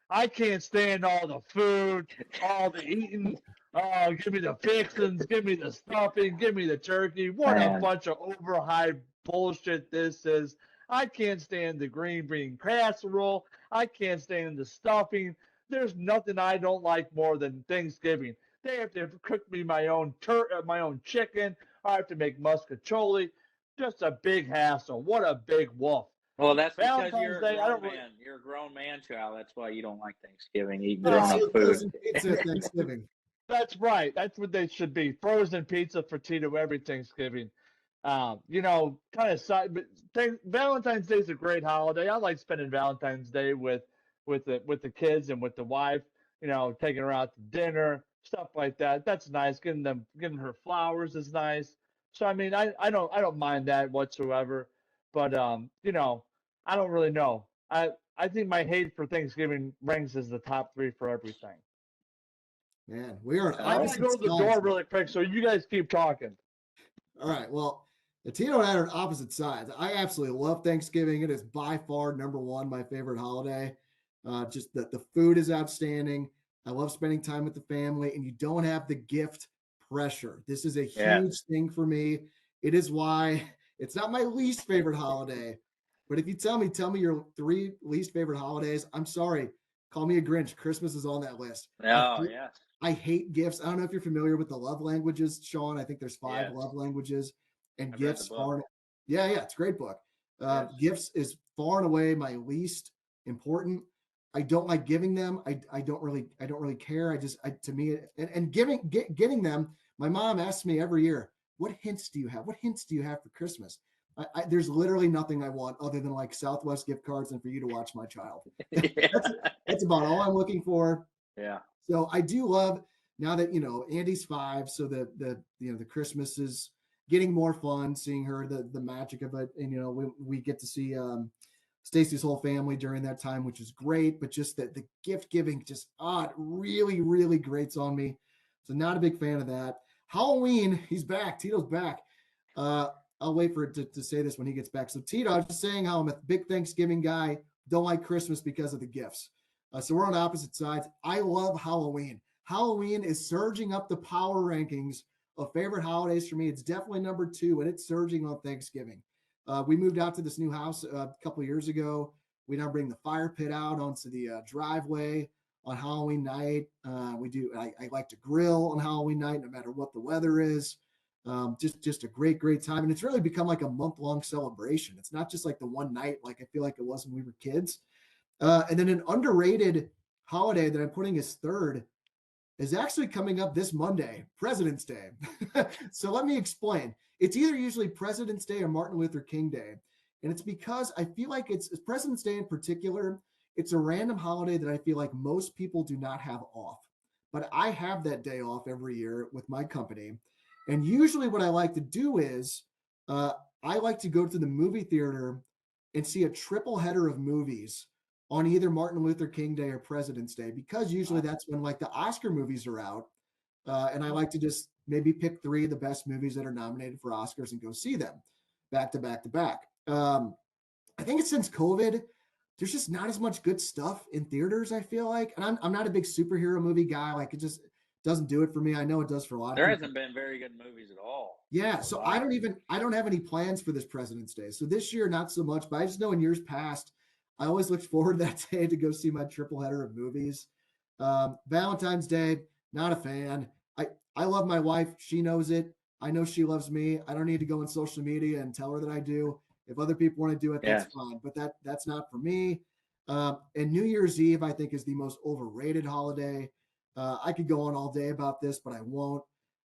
I can't stand all the food, all the eating. Oh, give me the fixins, give me the stuffing, give me the turkey. What a Man. bunch of overhyped bullshit this is. I can't stand the green bean casserole. I can't stand the stuffing. There's nothing I don't like more than Thanksgiving. They have to cook me my own chicken. I have to make muscatoli. Just a big hassle. What a big wolf. Well, that's because Valentine's you're a Day, I grown don't man. really- You're a grown man, child. That's why you don't like Thanksgiving, eating No, grown-up food. Frozen pizza at Thanksgiving. That's right. That's what they should be. Frozen pizza for Tito every Thanksgiving. Kind of side. But Valentine's Day is a great holiday. I like spending Valentine's Day with the kids and with the wife. Taking her out to dinner, stuff like that. That's nice. Getting her flowers is nice. So I mean, I don't mind that whatsoever. But I don't really know. I think my hate for Thanksgiving ranks as the top 3 for everything. Man, we are I'm gonna go to the door really quick, so you guys keep talking. All right. Well, the Tito and I are on opposite sides. I absolutely love Thanksgiving. It is by far number 1, my favorite holiday. Just the food is outstanding. I love spending time with the family, and you don't have the gift pressure. This is a huge thing for me. It is why it's not my least favorite holiday. But if you tell me your 3 least favorite holidays, I'm sorry. Call me a Grinch. Christmas is on that list. Oh, yes. I hate gifts. I don't know if you're familiar with the love languages, Sean. I think there's 5 love languages, and I've read gifts the book. yeah, it's a great book. Yes. Gifts is far and away my least important. I don't like giving them. I don't really care. To me, and getting them. My mom asks me every year, what hints do you have? What hints do you have for Christmas? There's literally nothing I want other than like Southwest gift cards and for you to watch my child. Yeah. That's about all I'm looking for. Yeah. So I do love now that, Andy's 5. So the Christmas is getting more fun, seeing her, the magic of it. And, we get to see, Stacy's whole family during that time, which is great, but just the gift giving just, it really, really grates on me. So not a big fan of that. Halloween, he's back. Tito's back. I'll wait for it to say this when he gets back. So Tito, I was just saying how I'm a big Thanksgiving guy. Don't like Christmas because of the gifts. So we're on opposite sides. I love Halloween. Halloween is surging up the power rankings of favorite holidays for me. It's definitely number 2, and it's surging on Thanksgiving. We moved out to this new house a couple of years ago. We now bring the fire pit out onto the driveway on Halloween night. I like to grill on Halloween night, no matter what the weather is. Just a great time. And it's really become like a month-long celebration. It's not just like the one night, like I feel like it was when we were kids. And then an underrated holiday that I'm putting as third is actually coming up this Monday, President's Day. So let me explain. It's either usually President's Day or Martin Luther King Day. And it's because I feel like it's President's Day in particular. It's a random holiday that I feel like most people do not have off. But I have that day off every year with my company. And usually what I like to do is I like to go to the movie theater and see a triple header of movies on either Martin Luther King Day or President's Day, because usually that's when like the Oscar movies are out. And I like to just maybe pick 3 of the best movies that are nominated for Oscars and go see them back to back to back. I think it's since COVID, there's just not as much good stuff in theaters, I feel like. And I'm not a big superhero movie guy. Like, it just doesn't do it for me. I know it does for a lot of There people. hasn't been very good movies at all. Yeah, so I don't have any plans for this President's Day. So this year, not so much, but I just know in years past, I always looked forward to that day to go see my triple header of movies. Valentine's Day, not a fan. I love my wife. She knows it. I know she loves me. I don't need to go on social media and tell her that I do. If other people want to do it, that's fine. But that's not for me. And New Year's Eve, I think, is the most overrated holiday. I could go on all day about this, but I won't.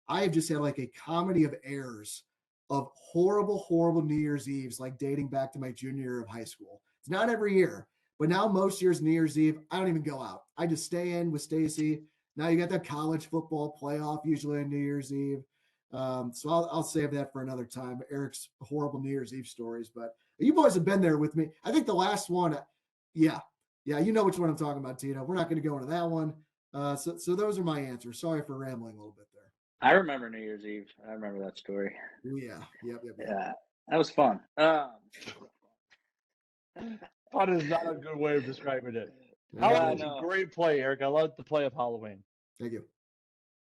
I have just had like a comedy of errors of horrible New Year's Eves, like dating back to my junior year of high school. It's not every year, but now most years, New Year's Eve, I don't even go out. I just stay in with Stacy. Now you got the college football playoff usually on New Year's Eve. So I'll save that for another time. Eric's horrible New Year's Eve stories, but you boys have been there with me. I think the last one, yeah, you know which one I'm talking about, Tito. We're not going to go into that one. So those are my answers. Sorry for rambling a little bit there. I remember New Year's Eve. I remember that story. Yeah. Yep. Yeah, that was fun. Fun is not a good way of describing it. Yeah, Halloween's a great play, Eric. I love the play of Halloween. Thank you.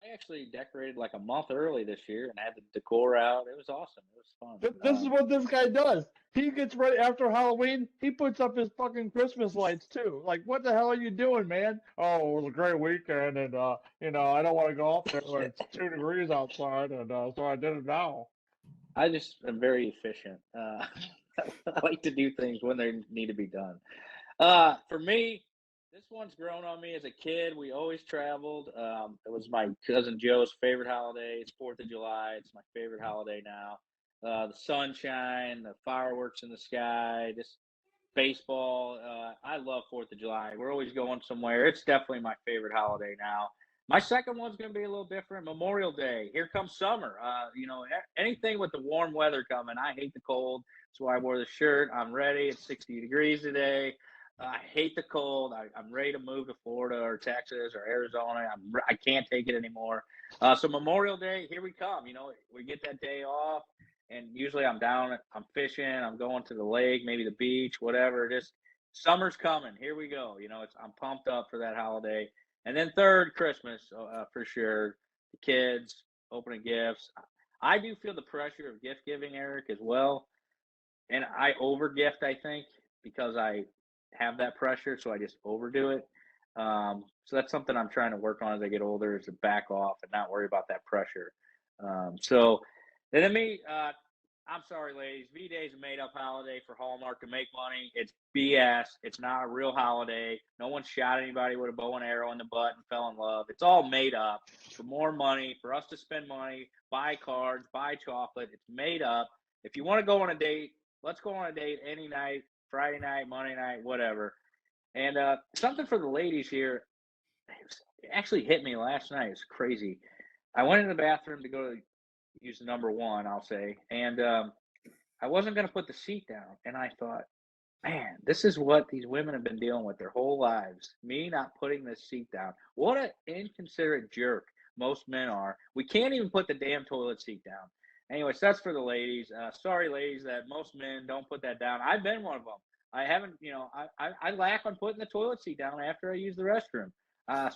I actually decorated like a month early this year and had the decor out. It was awesome. It was fun. This is what this guy does. He gets ready after Halloween. He puts up his fucking Christmas lights too. Like, what the hell are you doing, man? Oh, it was a great weekend, and I don't want to go out there when it's 2 degrees outside, and so I did it now. I just am very efficient. I like to do things when they need to be done. For me, this one's grown on me as a kid. We always traveled. It was my cousin Joe's favorite holiday. It's 4th of July. It's my favorite holiday now. The sunshine, the fireworks in the sky, just baseball. I love 4th of July. We're always going somewhere. It's definitely my favorite holiday now. My second one's going to be a little different. Memorial Day. Here comes summer. Anything with the warm weather coming. I hate the cold. That's why I wore the shirt. I'm ready. It's 60 degrees today. I hate the cold. I'm ready to move to Florida or Texas or Arizona. I can't take it anymore. So Memorial Day, here we come. We get that day off, and usually I'm down. I'm fishing. I'm going to the lake, maybe the beach, whatever. Just summer's coming. Here we go. I'm pumped up for that holiday. And then third, Christmas for sure. The kids opening gifts. I do feel the pressure of gift giving, Eric, as well, and I over gift. I think because I have that pressure, so I just overdo it. So that's something I'm trying to work on as I get older, is to back off and not worry about that pressure. So then me, I'm sorry, ladies. V-Day is a made-up holiday for Hallmark to make money. It's BS. It's not a real holiday. No one shot anybody with a bow and arrow in the butt and fell in love. It's all made up for more money, for us to spend money, buy cards, buy chocolate. It's made up. If you want to go on a date, let's go on a date any night, Friday night, Monday night, whatever. And something for the ladies here. It actually hit me last night. It's crazy. I went in the bathroom to go to use the number one, I'll say, and I wasn't going to put the seat down. And I thought, man, this is what these women have been dealing with their whole lives. Me not putting this seat down. What an inconsiderate jerk most men are. We can't even put the damn toilet seat down. Anyways, that's for the ladies. Sorry, ladies, that most men don't put that down. I've been one of them. I haven't, I lack on putting the toilet seat down after I use the restroom.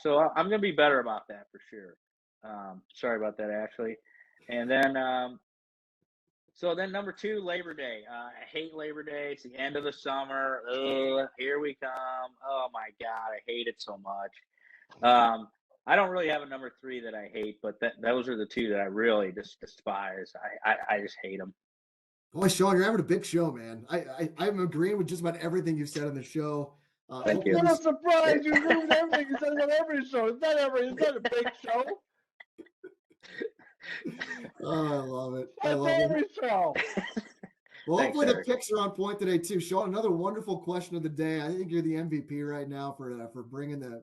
So I'm going to be better about that for sure. Sorry about that, Ashley. And then, so then number 2, Labor Day. I hate Labor Day. It's the end of the summer. Ugh, here we come. Oh my God, I hate it so much. I don't really have a number 3 that I hate, but those are the 2 that I really just despise. I just hate them. Boy, Sean, you're having a big show, man. I'm agreeing with just about everything you said on the show. Thank you. What a surprise! You agree with everything you said on every show. It's not a big show. Oh, I love it. I That's love every it. show. Well, Thanks, hopefully Eric. the picks are on point today too. Sean, another wonderful question of the day. I think you're the MVP right now for bringing the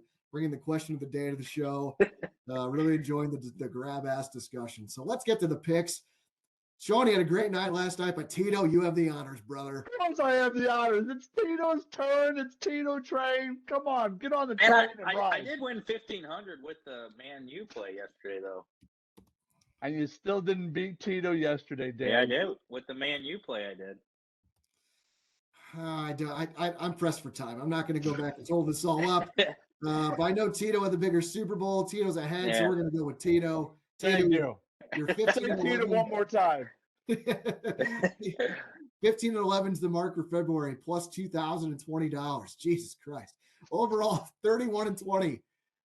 question of the day to the show. Really enjoying the grab ass discussion. So let's get to the picks. Sean, you had a great night last night, but Tito, you have the honors, brother. Of course I have the honors. It's Tito's turn. It's Tito train. Come on, get on the And train and I ride. did win 1,500 with the Man U play yesterday, though. And you still didn't beat Tito yesterday, Dan. Yeah, I did. With the Man U play, I did. I'm pressed for time. I'm not going to go back and hold this all up. But I know Tito had the bigger Super Bowl. Tito's ahead, so we're going to go with Tito. Thank you. You're 15 Say and Tito 11. one more time. 15 and 11 is the mark for February, plus $2,020. Jesus Christ. Overall, 31 and 20,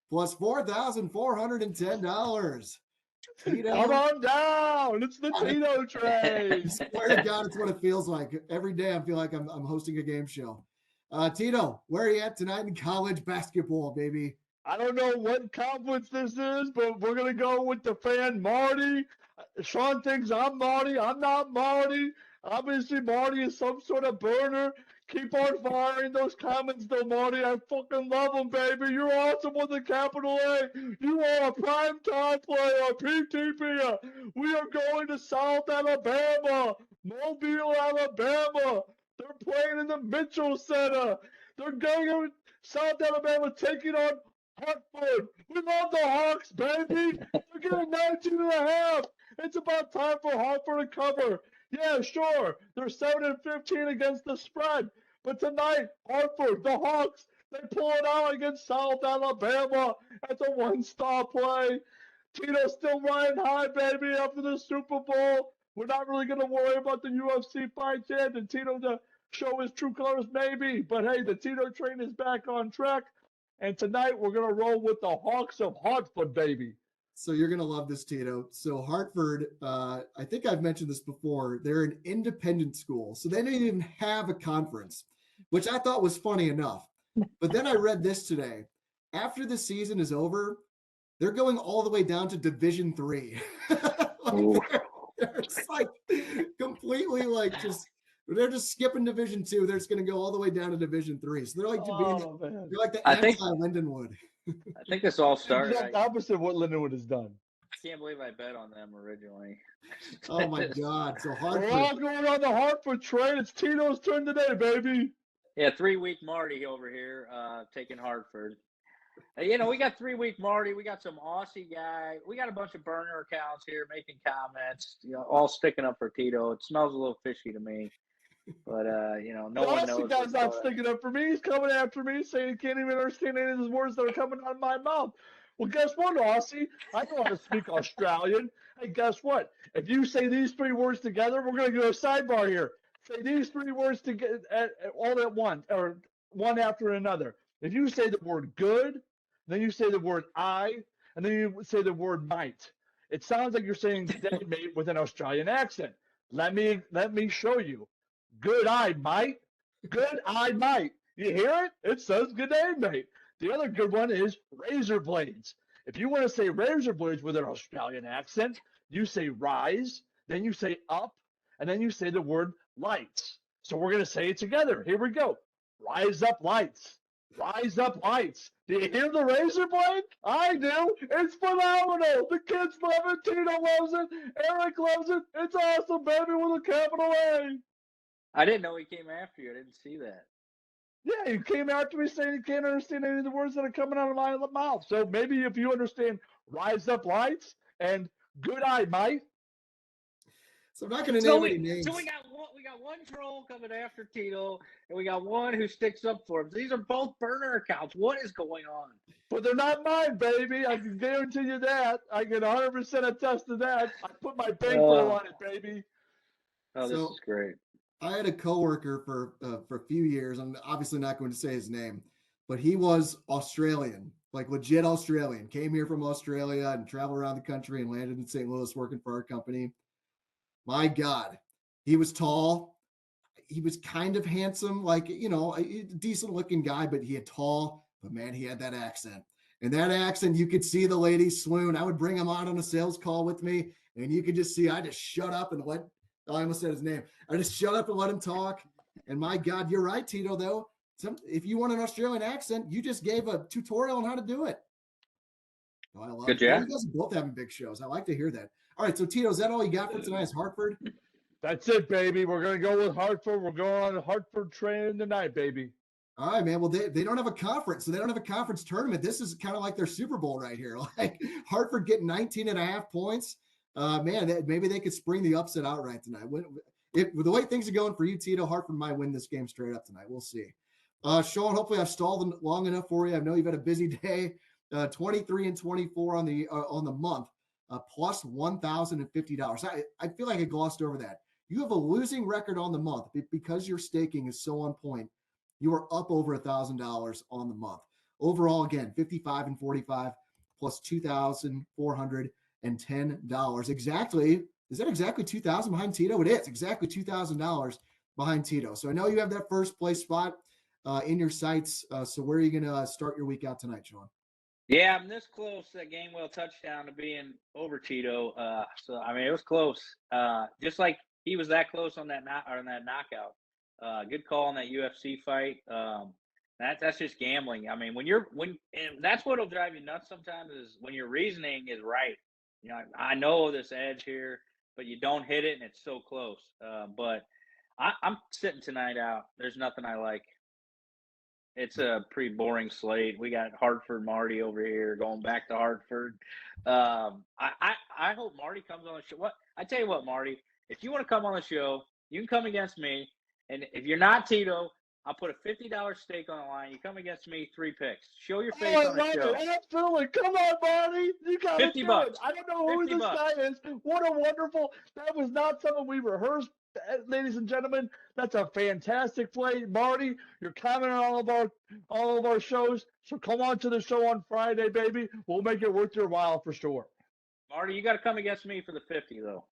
plus $4,410. Tito, come on down. It's the Tito train. I swear to God, it's what it feels like. Every day I feel like I'm hosting a game show. Tito, where are you at tonight in college basketball, baby? I don't know what conference this is, but we're going to go with the fan Marty. Sean thinks I'm Marty. I'm not Marty. Obviously, Marty is some sort of burner. Keep on firing those comments, though, Marty. I fucking love them, baby. You're awesome with a capital A. You are a primetime player, PTP. We are going to South Alabama, Mobile, Alabama. They're playing in the Mitchell Center. They're going to South Alabama taking on Hartford. We love the Hawks, baby. They're getting 19 and a half. It's about time for Hartford to cover. Yeah, sure. They're 7-15 against the spread. But tonight, Hartford, the Hawks, they pull it out against South Alabama. That's a one-star play. Tito's still riding high, baby, after the Super Bowl. We're not really going to worry about the UFC fights yet. And Tito to show his true colors, maybe. But hey, the Tito train is back on track. And tonight, we're going to roll with the Hawks of Hartford, baby. So you're going to love this, Tito. So Hartford, I think I've mentioned this before. They're an independent school. So they didn't even have a conference, which I thought was funny enough. But then I read this today. After the season is over, they're going all the way down to Division III. It's like completely like they're just skipping Division II. They're just going to go all the way down to Division III. So they're like they're like the anti-Lindenwood. I think this all started. Exact opposite of what Lindenwood has done. I can't believe I bet on them originally. Oh my God! So Hartford. We're all going on the Hartford train. It's Tito's turn today, baby. Yeah, 3-week Marty over here, taking Hartford. We got 3-week Marty. We got some Aussie guy. We got a bunch of burner accounts here making comments. All sticking up for Tito. It smells a little fishy to me. But no one knows. The guy's not sticking up for me. He's coming after me, saying he can't even understand any of the words that are coming out of my mouth. Well, guess what, Aussie? I know how to speak Australian. Hey, guess what? If you say these 3 words together, we're going to go sidebar here. Say these 3 words together all at once, or one after another. If you say the word good, then you say the word I, and then you say the word might. It sounds like you're saying mate with an Australian accent. Let me show you. Good eye, mate. Good eye, mate. You hear it? It says good day, mate. The other good one is razor blades. If you want to say razor blades with an Australian accent, you say rise, then you say up, and then you say the word lights. So we're going to say it together. Here we go. Rise up lights. Rise up lights. Do you hear the razor blade? I do. It's phenomenal. The kids love it. Tito loves it. Eric loves it. It's awesome, baby, with a capital A. I didn't know he came after you. I didn't see that. Yeah, he came after me saying he can't understand any of the words that are coming out of my mouth. So maybe if you understand rise up lights and good eye, mate. So I'm not going to So name any names. we got one troll coming after Tito, and we got one who sticks up for him. These are both burner accounts. What is going on? But they're not mine, baby. I can guarantee you that. I can 100% attest to that. I put my bankroll on it, baby. Oh, this is great. I had a coworker for a few years. I'm obviously not going to say his name, but he was Australian, like legit Australian. Came here from Australia and traveled around the country and landed in St. Louis working for our company. My God, he was tall. He was kind of handsome, like, you know, a decent looking guy, but he had tall, but man, he had that accent. And that accent, you could see the ladies swoon. I would bring him on a sales call with me, and you could just see I just shut up and let, I almost said his name. I just shut up and let him talk. And my God, you're right, Tito, though. If you want an Australian accent, you just gave a tutorial on how to do it. Oh, I love it. You guys are both having big shows. I like to hear that. All right, so Tito, is that all you got for tonight? Is Hartford? That's it, baby. We're going to go with Hartford. We're going on the Hartford train tonight, baby. All right, man. Well, they don't have a conference, so they don't have a conference tournament. This is kind of like their Super Bowl right here. Like Hartford getting 19.5 points. Man, maybe they could spring the upset outright tonight. With the way things are going for you, Tito, Hartford might win this game straight up tonight. We'll see. Sean, hopefully I've stalled them long enough for you. I know you've had a busy day. 23 and 24 on the month, plus $1,050. I feel like I glossed over that. You have a losing record on the month because your staking is so on point. You are up over $1,000 on the month. Overall, again, 55 and 45 plus $2,410. Exactly. Is that exactly $2,000 behind Tito? It is exactly $2,000 behind Tito. So I know you have that first place spot in your sights. So where are you going to start your week out tonight, Sean? Yeah, I'm this close to that Gainwell touchdown to being over Tito. So I mean, it was close. Just like he was that close on that knockout. Good call on that UFC fight. That's just gambling. I mean, and that's what'll drive you nuts sometimes is when your reasoning is right. You know, I know this edge here, but you don't hit it and it's so close. But I'm sitting tonight out. There's nothing I like. It's a pretty boring slate. We got Hartford Marty over here going back to Hartford. I hope Marty comes on the show. I tell you what, Marty, if you want to come on the show, you can come against me. And if you're not Tito, I'll put a $50 stake on the line. You come against me, 3 picks. Show your face on the show. Absolutely. Come on, Marty. You got to do $50. it. I don't know who this guy is. What a wonderful. That was not something we rehearsed, ladies and gentlemen. That's a fantastic play. Marty, you're commenting on all of our shows. So come on to the show on Friday, baby. We'll make it worth your while for sure. Marty, you got to come against me for the 50, though.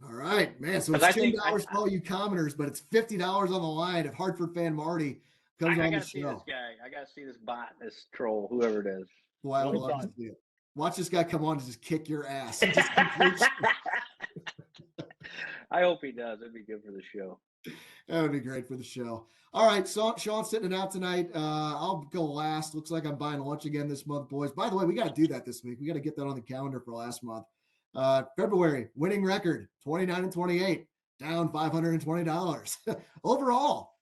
All right, man. So it's $10 for all you commoners, but it's $50 on the line if Hartford fan Marty comes on the show. I got to see this guy. I got to see this bot, this troll, whoever it is. Boy, I would love to see it. Watch this guy come on and just kick your ass. I hope he does. It'd be good for the show. That would be great for the show. All right, so Sean's sitting it out tonight. I'll go last. Looks like I'm buying lunch again this month, boys. By the way, we got to do that this week. We got to get that on the calendar for last month. February, winning record, 29 and 28, down $520. Overall,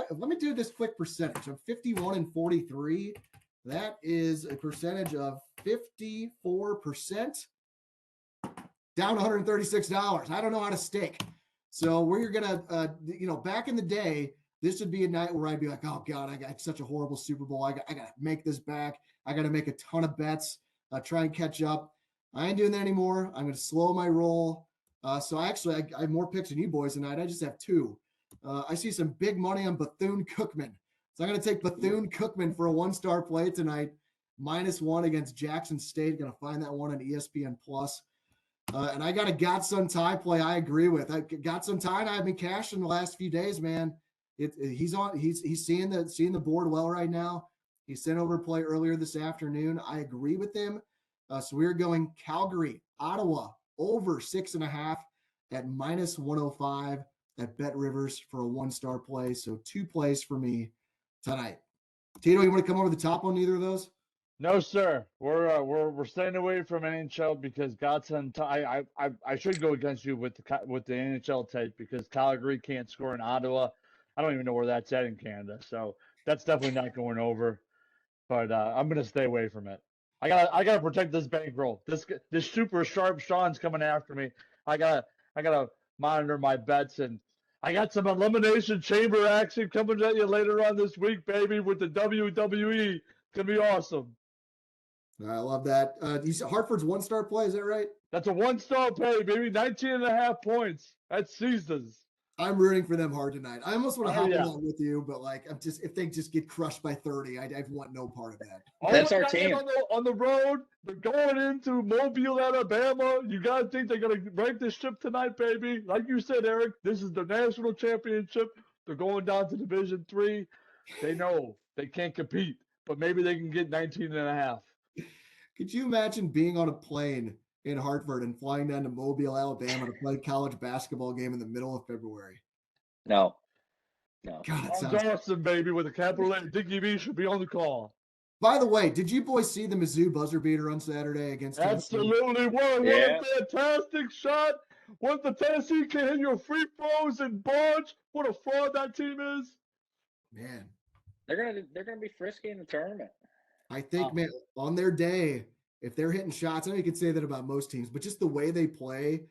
let me do this quick percentage. I'm 51 and 43. That is a percentage of 54%, down $136. I don't know how to stake. So we're going to, back in the day, this would be a night where I'd be like, oh God, I got such a horrible Super Bowl. I got to make this back. I got to make a ton of bets, try and catch up. I ain't doing that anymore. I'm going to slow my roll. So I have more picks than you boys tonight. I just have 2. I see some big money on Bethune-Cookman. So I'm going to take Bethune-Cookman for a 1-star play tonight. -1 against Jackson State. Going to find that one on ESPN+. And I got a Godson tie play I agree with. Godson tie, I've been cashing the last few days, man. He's seeing the board well right now. He sent over a play earlier this afternoon. I agree with him. So we're going Calgary, Ottawa, over 6.5 at -105 at Bet Rivers for a 1-star play. So 2 plays for me tonight. Tito, you want to come over the top on either of those? No, sir. We're staying away from NHL because Godson. I should go against you with the NHL tape because Calgary can't score in Ottawa. I don't even know where that's at in Canada, so that's definitely not going over. But I'm gonna stay away from it. I gotta protect this bankroll. This super sharp Sean's coming after me. I gotta monitor my bets, and I got some elimination chamber action coming at you later on this week, baby, with the WWE. It's gonna be awesome. I love that. You said Hartford's 1-star play, is that right? That's a 1-star pay, baby. 19.5 points. That's Caesars. I'm rooting for them hard tonight. I almost want to Oh, hop yeah. along with you, but if they just get crushed by 30, I want no part of that. That's our Night team. on the road. They're going into Mobile, Alabama. You got to think they're going to break this ship tonight, baby. Like you said, Eric, this is the national championship. They're going down to Division 3. They know they can't compete, but maybe they can get 19.5. Could you imagine being on a plane in Hartford and flying down to Mobile, Alabama to play a college basketball game in the middle of February? No. God, that Sounds sounds awesome, baby, with a capital A. Dickie V should be on the call. By the way, did you boys see the Mizzou buzzer beater on Saturday against Tennessee? Absolutely. What Yeah. a fantastic shot. What the Tennessee can hit your free throws and bunch. What a fraud that team is. Man, They're gonna be frisky in the tournament. I think, man, on their day, if they're hitting shots, I know you can say that about most teams, but just the way they play,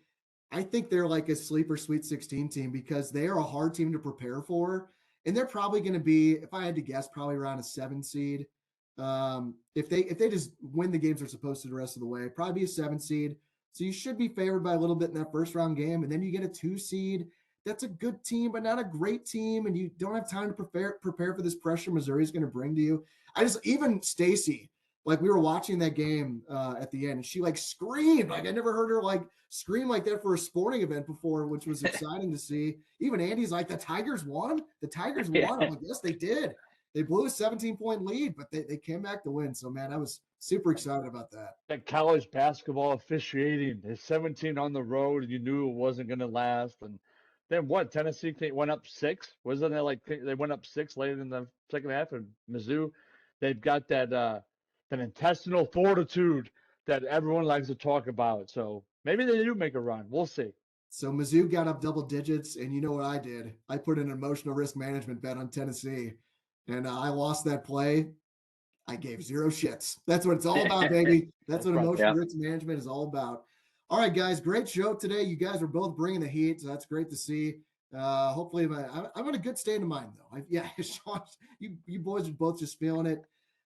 I think they're like a sleeper Sweet 16 team because they are a hard team to prepare for. And they're probably going to be, if I had to guess, probably around a 7 seed. If they just win the games they're supposed to the rest of the way, probably be a 7 seed. So you should be favored by a little bit in that first round game. And then you get a 2 seed. That's a good team, but not a great team. And you don't have time to prepare for this pressure Missouri's going to bring to you. Even Stacy, like we were watching that game at the end, and she like screamed. Like I never heard her like scream like that for a sporting event before, which was exciting to see. Even Andy's like, the Tigers won? The Tigers won? I'm like, yes, they did. They blew a 17-point lead, but they came back to win. So, man, I was super excited about that. That college basketball officiating, there's 17 on the road, and you knew it wasn't going to last. And then what? Tennessee went up 6? Wasn't it like they went up 6 late in the second half? And Mizzou, they've got that intestinal fortitude that everyone likes to talk about. So maybe they do make a run. We'll see. So Mizzou got up double digits, and you know what I did? I put an emotional risk management bet on Tennessee, and I lost that play. I gave 0 shits. That's what it's all about, baby. That's what emotional risk management is all about. All right, guys, great show today. You guys are both bringing the heat, so that's great to see. Hopefully, I'm in a good state of mind, though. Sean, you boys are both just feeling it.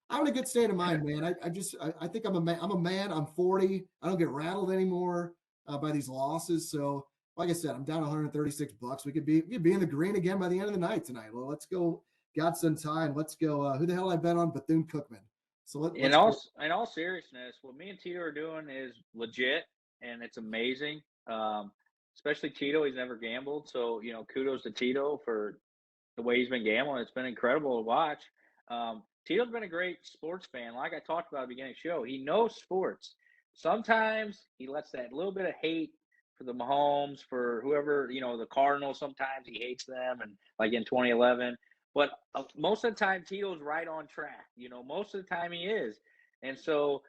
I'm in a good state of mind, man. I think I'm a man. I'm a man. I'm 40. I don't get rattled anymore by these losses. So, like I said, I'm down $136. We could be in the green again by the end of the night tonight. Well, let's go. Got some time. Let's go. Who the hell I bet on? Bethune-Cookman. So in all seriousness, what me and Tito are doing is legit, and it's amazing. Especially Tito, he's never gambled, so kudos to Tito for the way he's been gambling. It's been incredible to watch. Tito's been a great sports fan. Like I talked about at the beginning of the show, he knows sports. Sometimes he lets that little bit of hate for the Mahomes, for whoever, the Cardinals, sometimes he hates them, and like in 2011. But most of the time, Tito's right on track. Most of the time he is. And so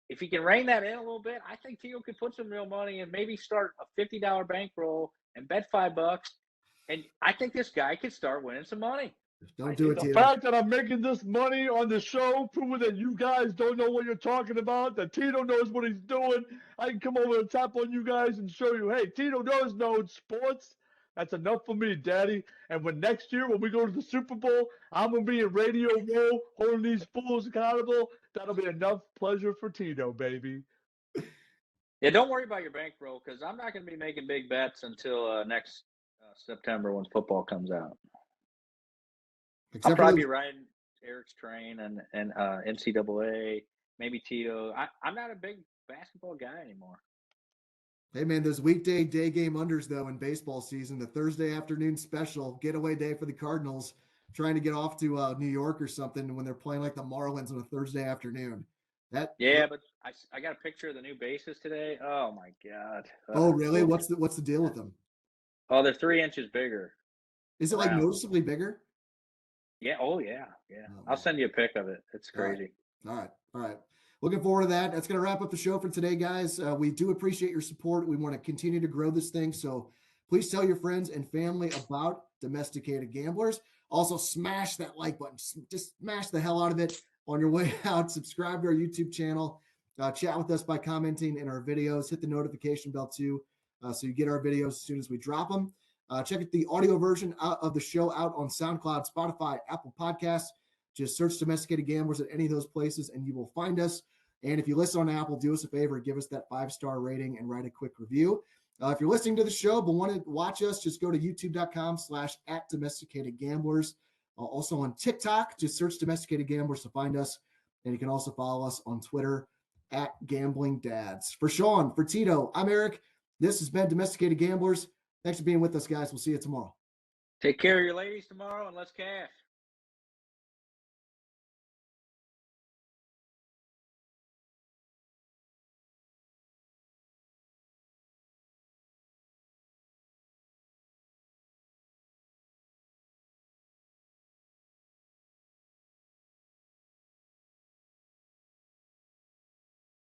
if he can rein that in a little bit, I think Tito could put some real money and maybe start a $50 bankroll and bet $5. And I think this guy could start winning some money. Don't do it, Tito. The fact that I'm making this money on the show, proving that you guys don't know what you're talking about, that Tito knows what he's doing. I can come over and tap on you guys and show you, hey, Tito knows sports. That's enough for me, Daddy. And next year, when we go to the Super Bowl, I'm going to be in Radio Row holding these fools accountable. That'll be enough pleasure for Tito, baby. Yeah, don't worry about your bankroll because I'm not going to be making big bets until next September when football comes out. I'll probably be riding Eric's train and NCAA, maybe Tito. I'm not a big basketball guy anymore. Hey, man, those weekday day game unders, though, in baseball season, the Thursday afternoon special getaway day for the Cardinals, trying to get off to New York or something when they're playing like the Marlins on a Thursday afternoon. Yeah, but I got a picture of the new bases today. Oh my God. Oh, really? Oof. What's the deal with them? Oh, they're 3 inches bigger Is it like around. noticeably bigger? Yeah. Oh yeah. Yeah. Oh, I'll man. send you a pic of it. It's All right. crazy. All right. All right. Looking forward to that. That's going to wrap up the show for today, guys. We do appreciate your support. We want to continue to grow this thing. So please tell your friends and family about Domesticated Gamblers. Also, smash that like button. Just smash the hell out of it on your way out. Subscribe to our YouTube channel. Chat with us by commenting in our videos. Hit the notification bell too, so you get our videos as soon as we drop them. Check out the audio version of the show out on SoundCloud, Spotify, Apple Podcasts. Just search Domesticated Gamblers at any of those places and you will find us. And if you listen on Apple, do us a favor, give us that 5-star rating and write a quick review. If you're listening to the show but want to watch us, just go to youtube.com/@domesticatedgamblers. Also on TikTok, just search Domesticated Gamblers to find us. And you can also follow us on Twitter @GamblingDads. For Sean, for Tito, I'm Eric. This has been Domesticated Gamblers. Thanks for being with us, guys. We'll see you tomorrow. Take care of your ladies tomorrow and let's cash.